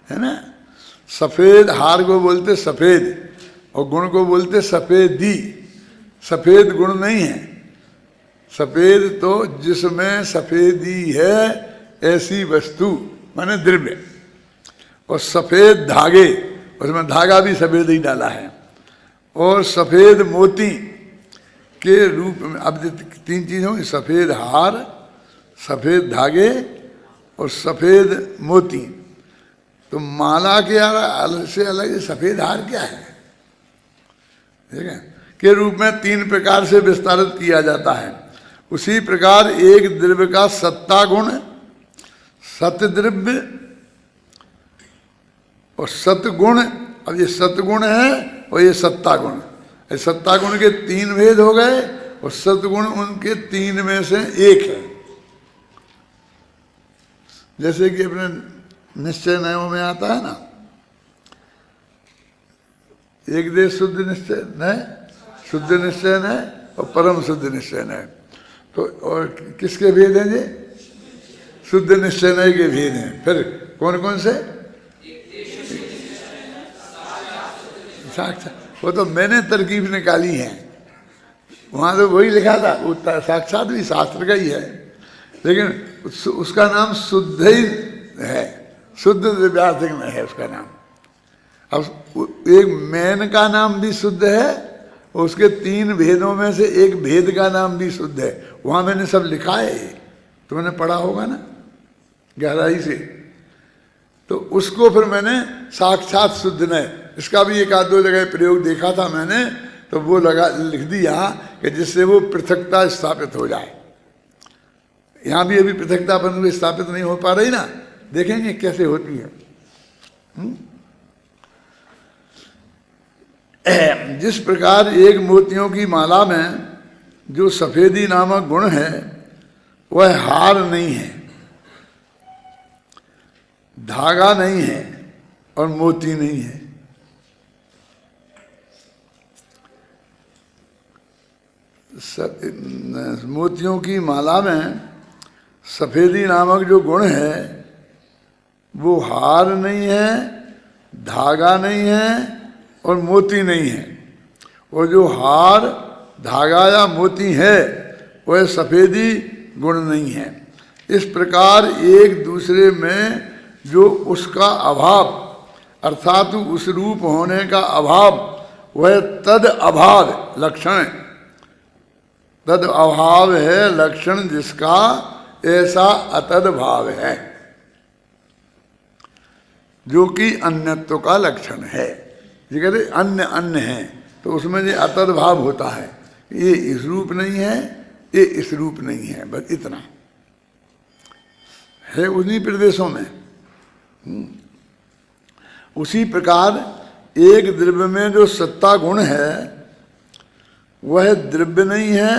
है ना। सफेद हार को बोलते सफेद और गुण को बोलते सफेदी। सफेद गुण नहीं है, सफेद तो जिसमें सफेदी है ऐसी वस्तु माने द्रव्य। और सफेद धागे, उसमें धागा भी सफेद ही डाला है। और सफेद मोती के रूप में, अब 3 चीजें होंगी, सफेद हार, सफेद धागे और सफेद मोती। तो माला के अलग से अलग सफेद हार क्या है, ठीक है, के रूप में 3 प्रकार से विस्तारित किया जाता है। उसी प्रकार एक द्रव्य का सत्ता गुण, सतद्रव्य और सतगुण। अब ये सतगुण है और ये सत्ता गुण। सत्ता गुण के 3 भेद हो गए और सतगुण उनके 3 में से एक है। जैसे कि अपने निश्चय नयों में आता है ना, एक देश शुद्ध निश्चय नय, शुद्ध निश्चय नय और परम शुद्ध निश्चय नय। तो और किसके भेद हैं जी? शुद्ध निश्चय नय के भेद हैं। फिर कौन कौन से? साक्षात, वो तो मैंने तरकीब निकाली है, वहाँ तो वही लिखा था, वो साक्षात भी शास्त्र का ही है, लेकिन उसका नाम शुद्ध ही है, शुद्ध दिव्यार्थिक में है उसका नाम। अब एक मैन का नाम भी शुद्ध है और उसके 3 भेदों में से एक भेद का नाम भी शुद्ध है। वहाँ मैंने सब लिखा है, तुमने पढ़ा होगा ना गहराई से। तो उसको फिर मैंने साक्षात शुद्ध ने, इसका भी 1-2 जगह प्रयोग देखा था मैंने, तो वो लिख दिया कि जिससे वो पृथकता स्थापित हो जाए। यहाँ भी अभी पृथकता पर स्थापित नहीं हो पा रही ना, देखेंगे कैसे होती है। जिस प्रकार एक मोतियों की माला में जो सफेदी नामक गुण है वह हार नहीं है, धागा नहीं है और मोती नहीं है। मोतियों की माला में सफेदी नामक जो गुण है वो हार नहीं है, धागा नहीं है और मोती नहीं है। और जो हार, धागा या मोती है वह सफेदी गुण नहीं है। इस प्रकार एक दूसरे में जो उसका अभाव अर्थात उस रूप होने का अभाव, वह तद अभाव लक्षण, तद अभाव है लक्षण जिसका ऐसा अतद भाव है, जो कि अन्यत्व का लक्षण है। ये कहते अन्य अन्य है, तो उसमें जो अतद भाव होता है, ये इस रूप नहीं है, ये इस रूप नहीं है, बस इतना है उन्हीं प्रदेशों में। उसी प्रकार एक द्रव्य में जो सत्ता गुण है वह द्रव्य नहीं है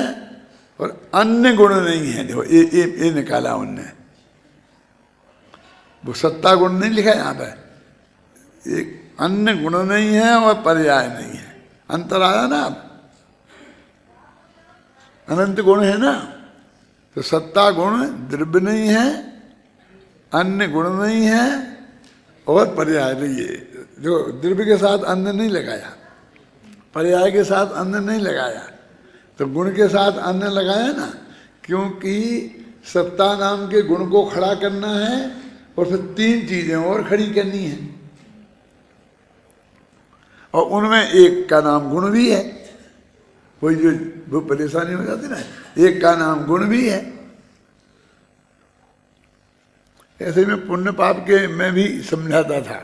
और अन्य गुण नहीं है। देखो ये निकाला उनने, वो सत्ता गुण नहीं लिखा यहाँ पे, एक अन्य गुण नहीं है और पर्याय नहीं है। अंतर आया ना, अब अनंत गुण है ना, तो सत्ता गुण द्रव्य नहीं है, अन्य गुण नहीं है और पर्याय नहीं है। जो द्रव्य के साथ अन्य नहीं लगाया, पर्याय के साथ अन्य नहीं लगाया, तो गुण के साथ अन्य लगाया ना, क्योंकि सत्ता नाम के गुण को खड़ा करना है और फिर 3 चीजें और खड़ी करनी है, और उनमें एक का नाम गुण भी है। वही जो वो परेशानी हो जाती ना, एक का नाम गुण भी है। ऐसे में पुण्य पाप के मैं भी समझाता था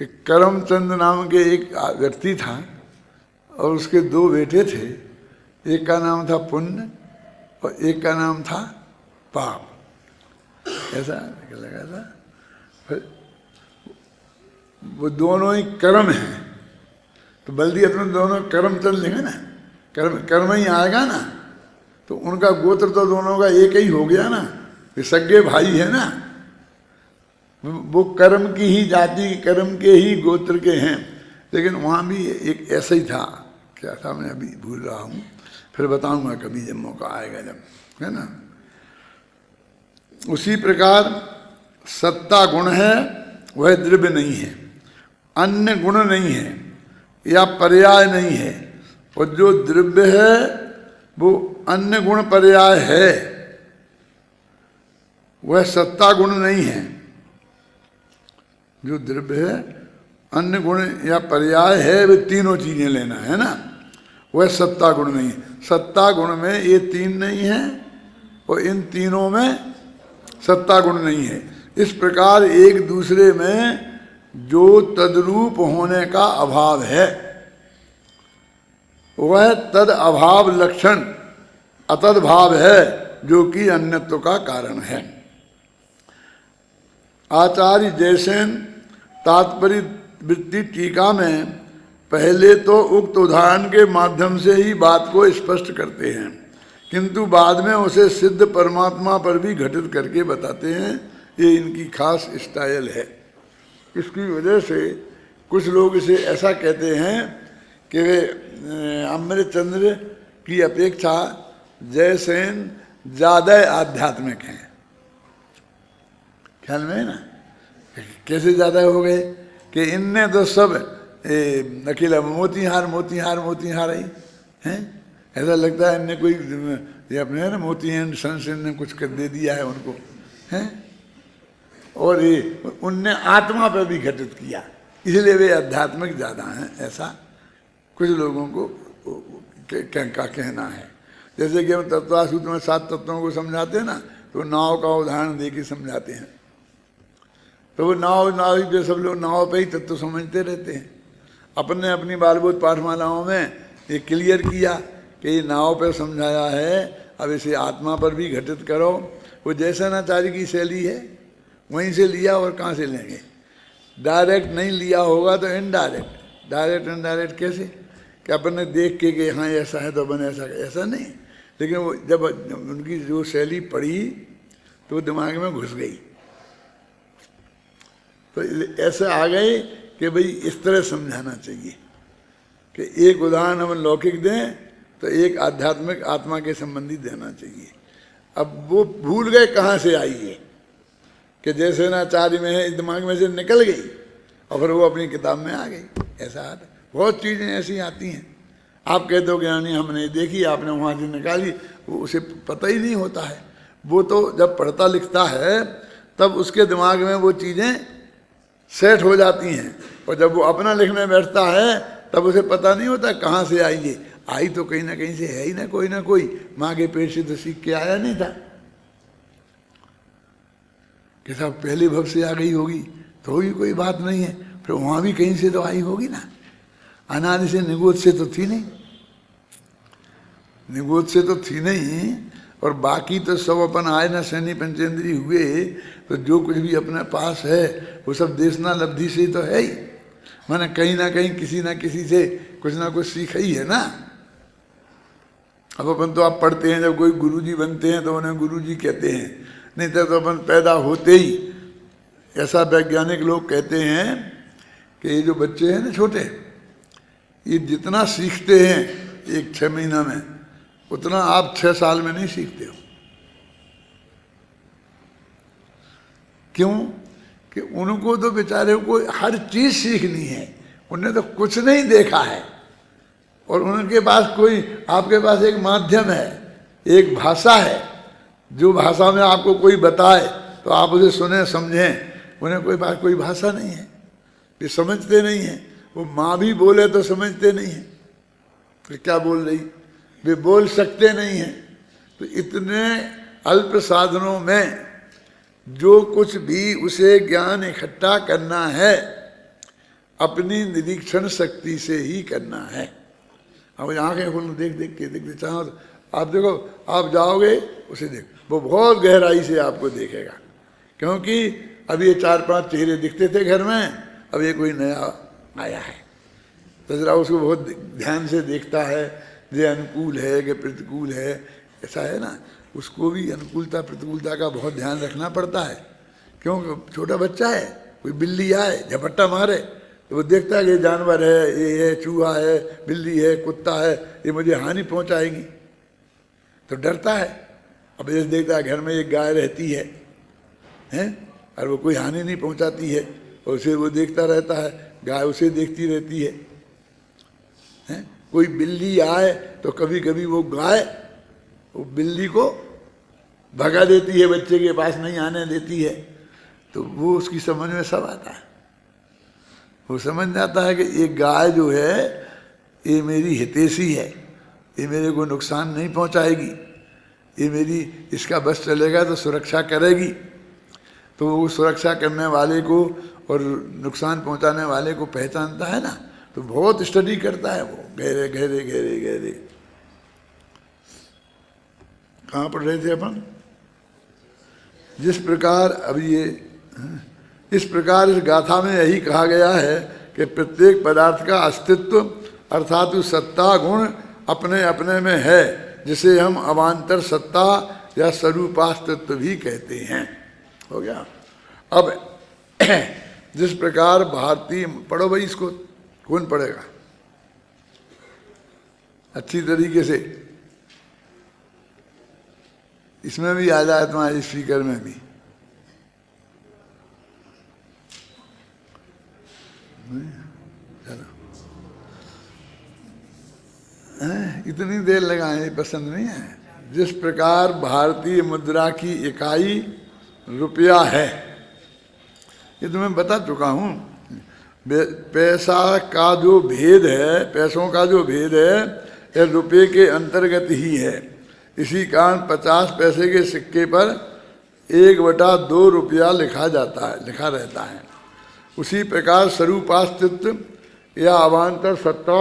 कि करमचंद नाम के एक व्यक्ति था और उसके 2 बेटे थे, एक का नाम था पुण्य और एक का नाम था पाप, ऐसा लगा था। फिर वो दोनों ही कर्म हैं, तो बल्दी अपने दोनों कर्म चल लेंगे ना, कर्म ही आएगा ना, तो उनका गोत्र तो दोनों का एक ही हो गया ना, ये सगे भाई है ना, वो कर्म की ही जाति, कर्म के ही गोत्र के हैं। लेकिन वहाँ भी एक ऐसा ही था, क्या था मैं अभी भूल रहा हूँ, फिर बताऊंगा कभी जब मौका आएगा, जब, है ना। उसी प्रकार सत्ता गुण है, वह द्रव्य नहीं है, अन्य गुण नहीं है या पर्याय नहीं है, और जो द्रव्य है वो अन्य गुण पर्याय है, वह सत्ता गुण नहीं है। जो द्रव्य है अन्य गुण या पर्याय है, वे तीनों चीजें लेना है ना, वह सत्ता गुण नहीं है। सत्ता गुण में ये तीन नहीं है और इन तीनों में सत्ता गुण नहीं है। इस प्रकार एक दूसरे में जो तद्रूप होने का अभाव है, वह तद अभाव लक्षण अतद भाव है, जो कि अन्यत्व का कारण है। आचार्य जयसेन तात्पर्य वृत्ति टीका में पहले तो उक्त उदाहरण के माध्यम से ही बात को स्पष्ट करते हैं, किंतु बाद में उसे सिद्ध परमात्मा पर भी घटित करके बताते हैं। ये इनकी खास स्टाइल है। इसकी वजह से कुछ लोग इसे ऐसा कहते हैं कि वे अमृतचंद्र की अपेक्षा जयसेन ज़्यादा आध्यात्मिक हैं। ख्याल में है ना, कैसे ज़्यादा हो गए कि इनने तो सब अकेला मोतीहार मोतीहार मोतीहार ही हैं। ऐसा लगता है इनने कोई ये अपने है ना मोती एंड सन्स ने कुछ कर दे दिया है उनको, हैं। और ये उनने आत्मा पर भी घटित किया, इसलिए वे आध्यात्मिक ज़्यादा हैं, ऐसा कुछ लोगों को का कहना है। जैसे कि हम तत्वासूत्र में 7 तत्वों को समझाते हैं ना, तो नाव का उदाहरण दे के समझाते हैं। तो वो नाव ही पे सब लोग नाव पे ही तत्व समझते रहते हैं। अपने अपनी बालबोध पाठमालाओं में ये क्लियर किया कि ये नाव पे समझाया है, अब इसे आत्मा पर भी घटित करो। वो जयसेनाचार्य की शैली है, वहीं से लिया, और कहाँ से लेंगे। डायरेक्ट नहीं लिया होगा तो इनडायरेक्ट, डायरेक्ट इनडायरेक्ट कैसे कि अपन ने देख के हाँ ऐसा है तो अपन ऐसा नहीं। लेकिन वो जब उनकी जो शैली पढ़ी तो वो दिमाग में घुस गई, तो ऐसे आ गए कि भाई इस तरह समझाना चाहिए कि एक उदाहरण हम लौकिक दें तो एक आध्यात्मिक आत्मा के संबंधी देना चाहिए। अब वो भूल गए कहाँ से आई है कि जयसेनाचार्य में है, दिमाग में से निकल गई और फिर वो अपनी किताब में आ गई। ऐसा आता, बहुत चीज़ें ऐसी आती हैं। आप कहते हो कि यानी हमने देखी, आपने वहाँ से निकाली, वो उसे पता ही नहीं होता है। वो तो जब पढ़ता लिखता है तब उसके दिमाग में वो चीज़ें सेट हो जाती हैं, और जब वो अपना लिखने बैठता है तब उसे पता नहीं होता कहाँ से आई ये। आई तो कहीं ना कहीं से है ही ना, कोई माँ के पेट से तो सीख के आया नहीं था कि साहब पहले भव से आ गई होगी तो होगी, कोई बात नहीं है। फिर वहाँ भी कहीं से तो आई होगी ना, अनादि से निगोद से तो थी नहीं, निगोद से तो थी नहीं। और बाकी तो सब अपन आए ना शनि पंचेंद्री हुए, तो जो कुछ भी अपने पास है वो सब देशना लब्धि से तो है ही। माने कहीं ना कहीं किसी ना किसी से कुछ ना कुछ सीखा ही है ना। अब अपन तो आप पढ़ते हैं, जब कोई गुरुजी बनते हैं तो उन्हें गुरुजी कहते हैं, नहीं तो अपन पैदा होते ही, ऐसा वैज्ञानिक लोग कहते हैं कि ये जो बच्चे हैं ना छोटे, ये जितना सीखते हैं 1-6 महीना में, उतना आप 6 साल में नहीं सीखते हो। क्यों? कि उनको तो बेचारे को हर चीज सीखनी है, उन्हें तो कुछ नहीं देखा है। और उनके पास कोई, आपके पास एक माध्यम है, एक भाषा है, जो भाषा में आपको कोई बताए तो आप उसे सुने समझें। उन्हें कोई भाषा नहीं है, वे समझते नहीं हैं। वो माँ भी बोले तो समझते नहीं हैं कि क्या बोल रही, वे बोल सकते नहीं हैं। तो इतने अल्प साधनों में जो कुछ भी उसे ज्ञान इकट्ठा करना है, अपनी निरीक्षण शक्ति से ही करना है। अब आँखें खोल देख के चाहो तो आप देखो, आप जाओगे उसे देख, वो बहुत गहराई से आपको देखेगा। क्योंकि अब ये 4-5 चेहरे दिखते थे घर में, अब ये कोई नया आया है। तो जरा उसको बहुत ध्यान से देखता है, ये अनुकूल है कि प्रतिकूल है, ऐसा है ना। उसको भी अनुकूलता प्रतिकूलता का बहुत ध्यान रखना पड़ता है, क्योंकि छोटा बच्चा है, कोई बिल्ली आए झपट्टा मारे तो वो देखता है कि ये जानवर है, ये है चूहा है, बिल्ली है, कुत्ता है, ये मुझे हानि पहुंचाएगी, तो डरता है। अब जैसे देखता है घर में एक गाय रहती है हैं, और वो कोई हानि नहीं पहुंचाती है, और उसे वो देखता रहता है, गाय उसे देखती रहती है हैं। कोई बिल्ली आए तो कभी कभी वो गाय वो बिल्ली को भगा देती है, बच्चे के पास नहीं आने देती है, तो वो उसकी समझ में सब आता है। वो समझ जाता है कि ये गाय जो है ये मेरी हितैषी है, ये मेरे को नुकसान नहीं पहुंचाएगी, ये मेरी इसका बस चलेगा तो सुरक्षा करेगी। तो वो सुरक्षा करने वाले को और नुकसान पहुंचाने वाले को पहचानता है ना, तो बहुत स्टडी करता है वो, गहरे गहरे गहरे गहरे। कहाँ पढ़ रहे थे अपन? जिस प्रकार अभी ये इस प्रकार इस गाथा में यही कहा गया है कि प्रत्येक पदार्थ का अस्तित्व अर्थात उस सत्ता गुण अपने अपने में है, जिसे हम अवान्तर सत्ता या स्वरूपास्तित्व भी कहते हैं। हो गया। अब जिस प्रकार भारतीय, पढ़ो भाई इसको, कौन पढ़ेगा अच्छी तरीके से? इसमें भी आ जाए तुम्हारे स्पीकर में भी। चलो, इतनी देर लगाए पसंद नहीं है। जिस प्रकार भारतीय मुद्रा की इकाई रुपया है, ये तो मैं बता चुका हूँ। पैसा का जो भेद है, पैसों का जो भेद है, यह रुपये के अंतर्गत ही है। इसी कारण 50 पैसे के सिक्के पर 1/2 रुपया लिखा रहता है। उसी प्रकार स्वरूपास्तित्व या अवान्तर सत्ता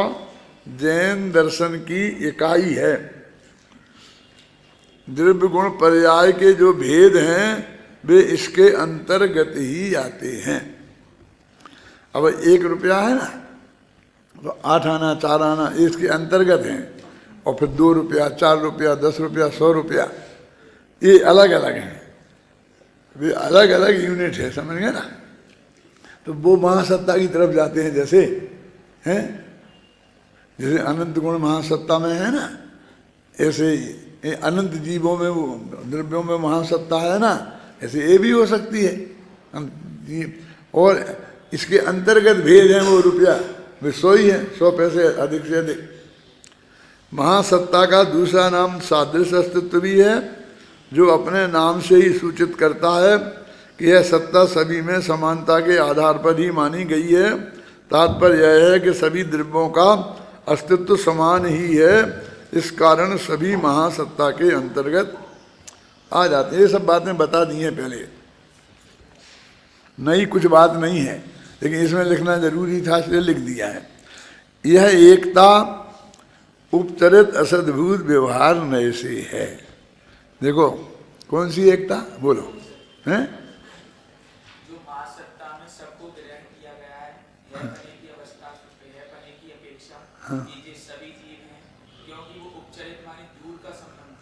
जैन दर्शन की इकाई है। द्रव्य गुण पर्याय के जो भेद हैं वे इसके अंतर्गत ही आते हैं। अब 1 रुपया है ना, तो 8 आना 4 आना इसके अंतर्गत हैं, और फिर 2 रुपया 4 रुपया 10 रुपया 100 रुपया ये अलग अलग हैं, वे अलग अलग यूनिट है, समझ गए ना। तो वो महासत्ता की तरफ जाते हैं, जैसे हैं, जैसे अनंत गुण महासत्ता में है ना, ऐसे अनंत जीवों में वो द्रव्यों में महासत्ता है ना, ऐसे ये भी हो सकती है। और इसके अंतर्गत भेद है वो रुपया, वे 100 ही है, 100 पैसे अधिक से अधिक। महासत्ता का दूसरा नाम सादृश्य अस्तित्व भी है, जो अपने नाम से ही सूचित करता है कि यह सत्ता सभी में समानता के आधार पर ही मानी गई है। तात्पर्य यह है कि सभी द्रव्यों का अस्तित्व समान ही है, इस कारण सभी महासत्ता के अंतर्गत आ जाते हैं। ये सब बातें बता दी हैं पहले, नई कुछ बात नहीं है, लेकिन इसमें लिखना जरूरी था इसलिए लिख दिया है। यह एकता उपचरित असद्भुत व्यवहार नए से है। देखो कौन सी एकता बोलो हैं? जो महासत्ता में सबको ग्रहण किया गया है, यह पने की अवस्था है, पने की अपेक्षा ये सभी जीव हैं, क्योंकि वो उपचरित माने दूर का संबंध,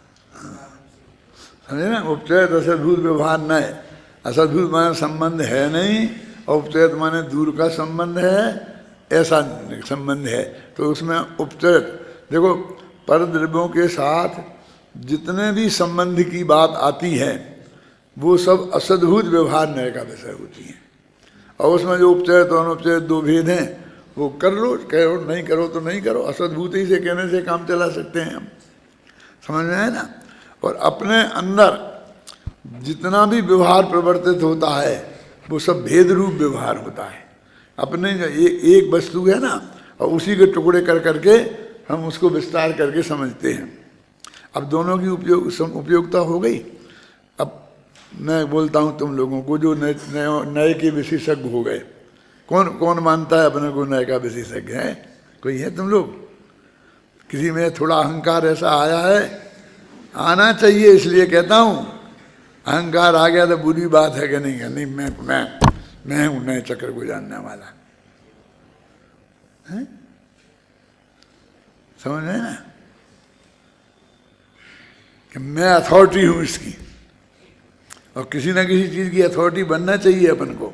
समझे ना। उपचरित असद्भुत व्यवहार न है, असद्भुत माने संबंध है नहीं, और उपचरित माने दूर का संबंध है, ऐसा संबंध है। तो उसमें उपचरित, देखो पर द्रव्यों के साथ जितने भी संबंध की बात आती है वो सब असद्भुत व्यवहार नय का विषय होती है। और उसमें जो उपचरित और अनुपचरित 2 भेद हैं, वो कर लो, करो, नहीं करो तो नहीं करो, असद्भुत ही से कहने से काम चला सकते हैं हम, समझ में है ना। और अपने अंदर जितना भी व्यवहार प्रवर्तित होता है वो सब भेद रूप व्यवहार होता है। अपने एक वस्तु है ना, और उसी के टुकड़े कर करके हम उसको विस्तार करके समझते हैं। अब दोनों की उपयोगिता हो गई। अब मैं बोलता हूँ तुम लोगों को जो नए के विशेषज्ञ हो गए, कौन कौन मानता है अपने को नए का विशेषज्ञ है? कोई है तुम लोग? किसी में थोड़ा अहंकार ऐसा आया है? आना चाहिए, इसलिए कहता हूँ। अहंकार आ गया तो बुरी बात है कि नहीं मैं हूँ नए चक्र को जानने वाला है? समझ में ना, कि मैं अथॉरिटी हूं इसकी, और किसी ना किसी चीज की अथॉरिटी बनना चाहिए अपन को,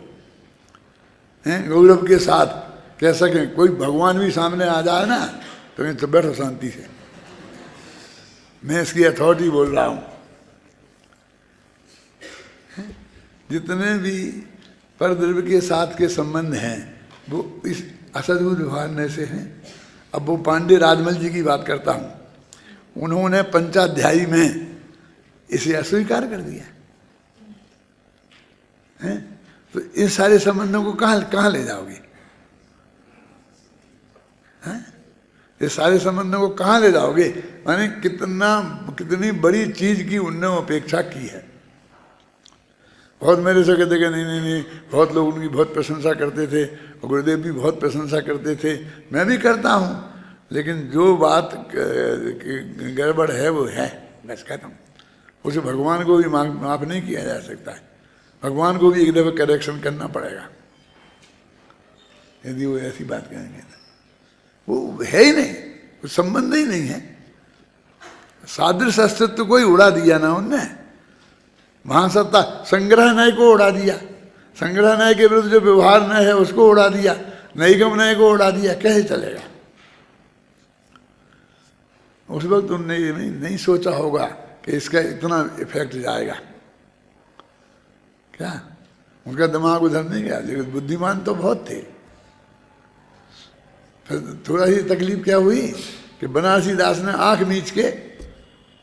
हैं, गौरव के साथ कह सकें। कोई भगवान भी सामने आ जाए ना तो बैठो शांति से, मैं इसकी अथॉरिटी बोल रहा हूं। जितने भी परद्रव्य के साथ के संबंध हैं वो इस असद्भुत व्यवहार से हैं। अब वो पांडे राजमल जी की बात करता हूं, उन्होंने पंचाध्यायी में इसे अस्वीकार कर दिया है। तो इन सारे संबंधों को कहाँ ले जाओगे? हैं? ये सारे संबंधों को कहाँ ले जाओगे? माने कितनी बड़ी चीज की उन्होंने अपेक्षा की है। बहुत मेरे से कहते कि नहीं, बहुत लोग उनकी बहुत प्रशंसा करते थे, और गुरुदेव भी बहुत प्रशंसा करते थे, मैं भी करता हूँ, लेकिन जो बात गड़बड़ है वो है, बस खत्म। उसे भगवान को भी माफ नहीं किया जा सकता है, भगवान को भी एक दफे करेक्शन करना पड़ेगा यदि वो ऐसी बात कहेंगे। वो है ही नहीं, वो संबंध ही नहीं है। सादृश अस्तित्व को ही उड़ा दिया ना उनने। महासत्ता संग्रह नय को उड़ा दिया, संग्रह नय के विरुद्ध जो व्यवहार नय है उसको उड़ा दिया, नैगम नय को उड़ा दिया, कैसे चलेगा? उस वक्त उनने ये नहीं सोचा होगा कि इसका इतना इफेक्ट जाएगा। क्या उनका दिमाग उधर नहीं गया, लेकिन बुद्धिमान तो बहुत थे। फिर थोड़ा ही तकलीफ क्या हुई कि बनारसी दास ने आंख मीच के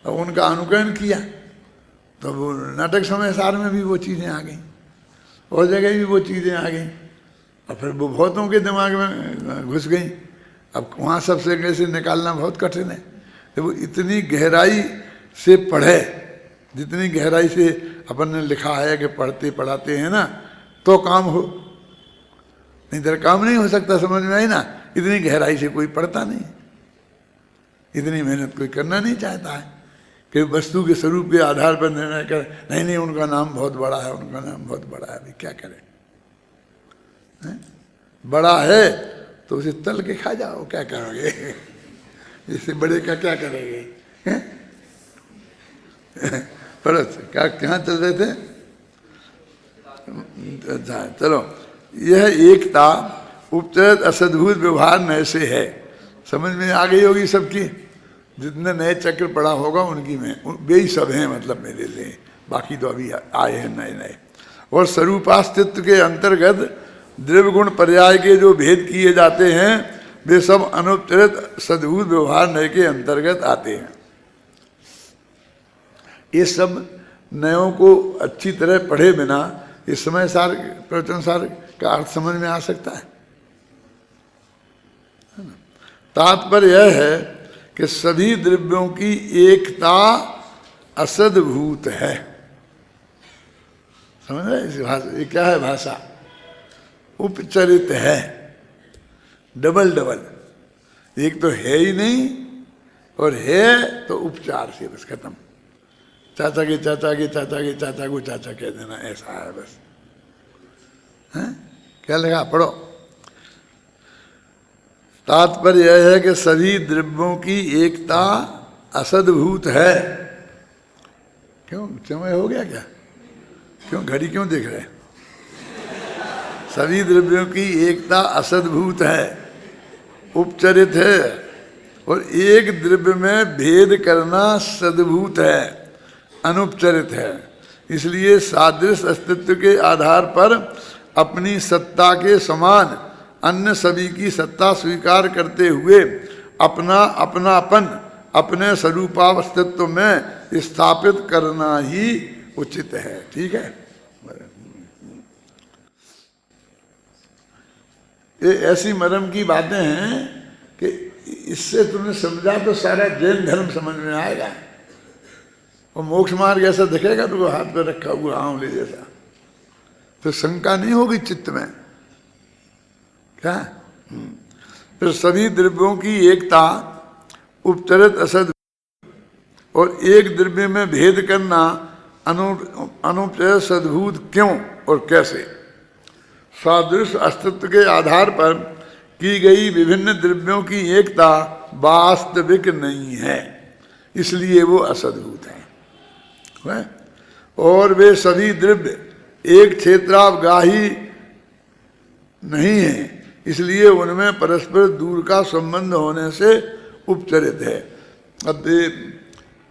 और उनका अनुकरण किया, तो वो नाटक समय सार में भी वो चीज़ें आ गई, और जगह भी वो चीज़ें आ गई, और फिर वो बहुतों के दिमाग में घुस गई। अब वहाँ सबसे कैसे निकालना बहुत कठिन है। तो वो इतनी गहराई से पढ़े, जितनी गहराई से अपन ने लिखा है कि पढ़ते पढ़ाते हैं ना तो काम हो, नहीं तो काम नहीं हो सकता। समझ में आई ना? इतनी गहराई से कोई पढ़ता नहीं, इतनी मेहनत कोई करना नहीं चाहता है कि वस्तु के स्वरूप के आधार पर निर्णय कर, नहीं उनका नाम बहुत बड़ा है, उनका नाम बहुत बड़ा है, अभी क्या करें? बड़ा है तो उसे तल के खा जाओ, क्या करोगे? इससे बड़े का क्या करेंगे? परत क्या कहाँ चल रहे थे? चलो, यह एकता उपचरित असद्भुत व्यवहार नए से है। समझ में आ गई होगी सबकी, जितने नए चक्र पड़ा होगा उनकी में वे ही सब हैं, मतलब मेरे लिए, बाकी तो अभी आए हैं नए नए। और स्वरूपास्तित्व के अंतर्गत द्रव्य गुण पर्याय के जो भेद किए जाते हैं वे सब अनुपचरित सद्भुत व्यवहार नए के अंतर्गत आते हैं। ये सब नयों को अच्छी तरह पढ़े बिना इस समय सार प्रवचन सार का अर्थ समझ में आ सकता है। तात्पर्य यह है कि सभी द्रव्यों की एकता असद्भूत है। समझ रहे? इस भाषा, ये क्या है भाषा? उपचरित है, डबल डबल। एक तो है ही नहीं, और है तो उपचार से, बस खत्म। चाचा के चाचा के चाचा के चाचा को चाचा कह देना, ऐसा है बस। हैं? क्या लगा? पढ़ो। तात्पर्य यह है कि सभी द्रव्यों की एकता असद्भूत है। क्यों समय हो गया क्या? क्यों घड़ी क्यों देख रहे? सभी द्रव्यों की एकता असद्भूत है, उपचरित है, और एक द्रव्य में भेद करना सद्भूत है, अनुपचरित है। इसलिए सादृश अस्तित्व के आधार पर अपनी सत्ता के समान अन्य सभी की सत्ता स्वीकार करते हुए अपना अपनापन अपने स्वरूपास्तित्व में स्थापित करना ही उचित है। ठीक है? ये ऐसी मरम की बातें हैं कि इससे तुमने समझा तो सारा जैन धर्म समझ में आएगा। और मोक्ष मार्ग ऐसा दिखेगा तो हाथ पे रखा हुआ आंवले जैसा, तो शंका नहीं होगी चित्त में। क्या? फिर सभी द्रव्यों की एकता उपचरित असद और एक द्रव्य में भेद करना अनुपचरित सद्भूत क्यों और कैसे? सादृश अस्तित्व के आधार पर की गई विभिन्न द्रव्यों की एकता वास्तविक नहीं है, इसलिए वो असद्भूत है। और वे सभी द्रव्य एक क्षेत्रावगाही नहीं है, इसलिए उनमें परस्पर दूर का संबंध होने से उपचरित है। अब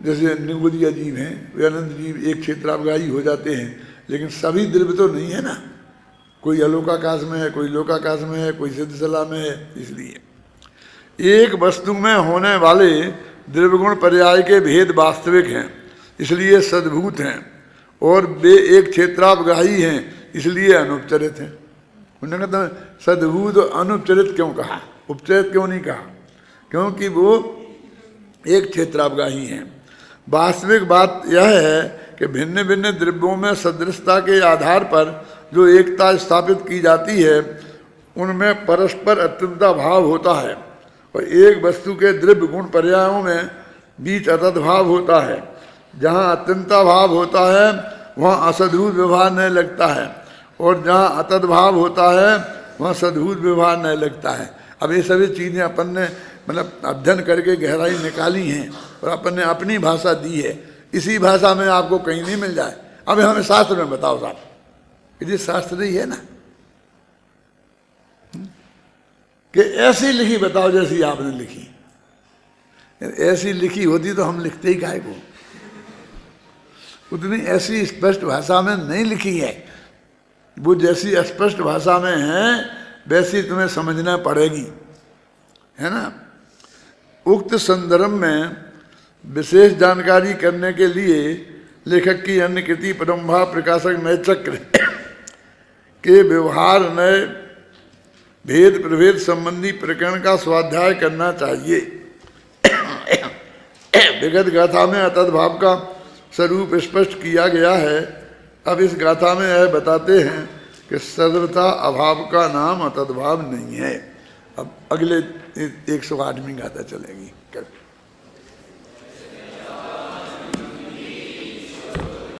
जैसे निगुदिया जीव हैं, वे अनंत जीव एक क्षेत्रावगाही हो जाते हैं, लेकिन सभी द्रव्य तो नहीं है ना, कोई अलोकाकाश में है, कोई लोकाकाश में है, कोई सिद्धशला में है। इसलिए एक वस्तु में होने वाले द्रव्यगुण पर्याय के भेद वास्तविक हैं, इसलिए सद्भूत हैं, और वे एक क्षेत्रावगाही हैं, इसलिए अनुपचरित हैं। उन्होंने कहा सद्भूत और अनुपचरित क्यों कहा, उपचरित क्यों नहीं कहा? क्योंकि वो एक क्षेत्रावगाही हैं। वास्तविक बात यह है कि भिन्न भिन्न द्रव्यों में सदृशता के आधार पर जो एकता स्थापित की जाती है, उनमें परस्पर अत्यंता भाव होता है, और एक वस्तु के द्रव्य गुण पर्यायों में बीच अतद्भाव होता है। जहाँ अत्यंता भाव होता है वहाँ असद्भूत व्यवहार नहीं लगता है, और जहाँ अतद्भाव होता है वहाँ सद्भूत व्यवहार नहीं लगता है। अब ये सभी चीज़ें अपन ने मतलब अध्ययन करके गहराई निकाली हैं, और अपन ने अपनी भाषा दी है। इसी भाषा में आपको कहीं नहीं मिल जाए। अब हमें शास्त्र में बताओ साहब, ये शास्त्र ही है ना, कि ऐसी लिखी बताओ जैसी आपने लिखी। ऐसी लिखी होती तो हम लिखते ही काहे को, उतनी ऐसी स्पष्ट भाषा में नहीं लिखी है। वो जैसी स्पष्ट भाषा में है वैसी तुम्हें समझना पड़ेगी, है ना। उक्त संदर्भ में विशेष जानकारी करने के लिए लेखक की अन्य कृति परम्भा प्रकाशक नए चक्र के व्यवहार नए भेद प्रभेद संबंधी प्रकरण का स्वाध्याय करना चाहिए। विगत गाथा में अतद्भाव का स्वरूप स्पष्ट किया गया है। अब इस गाथा में यह बताते हैं कि सर्वथा अभाव का नाम अतद्भाव नहीं है। अब अगले 108वीं गाथा चलेगी।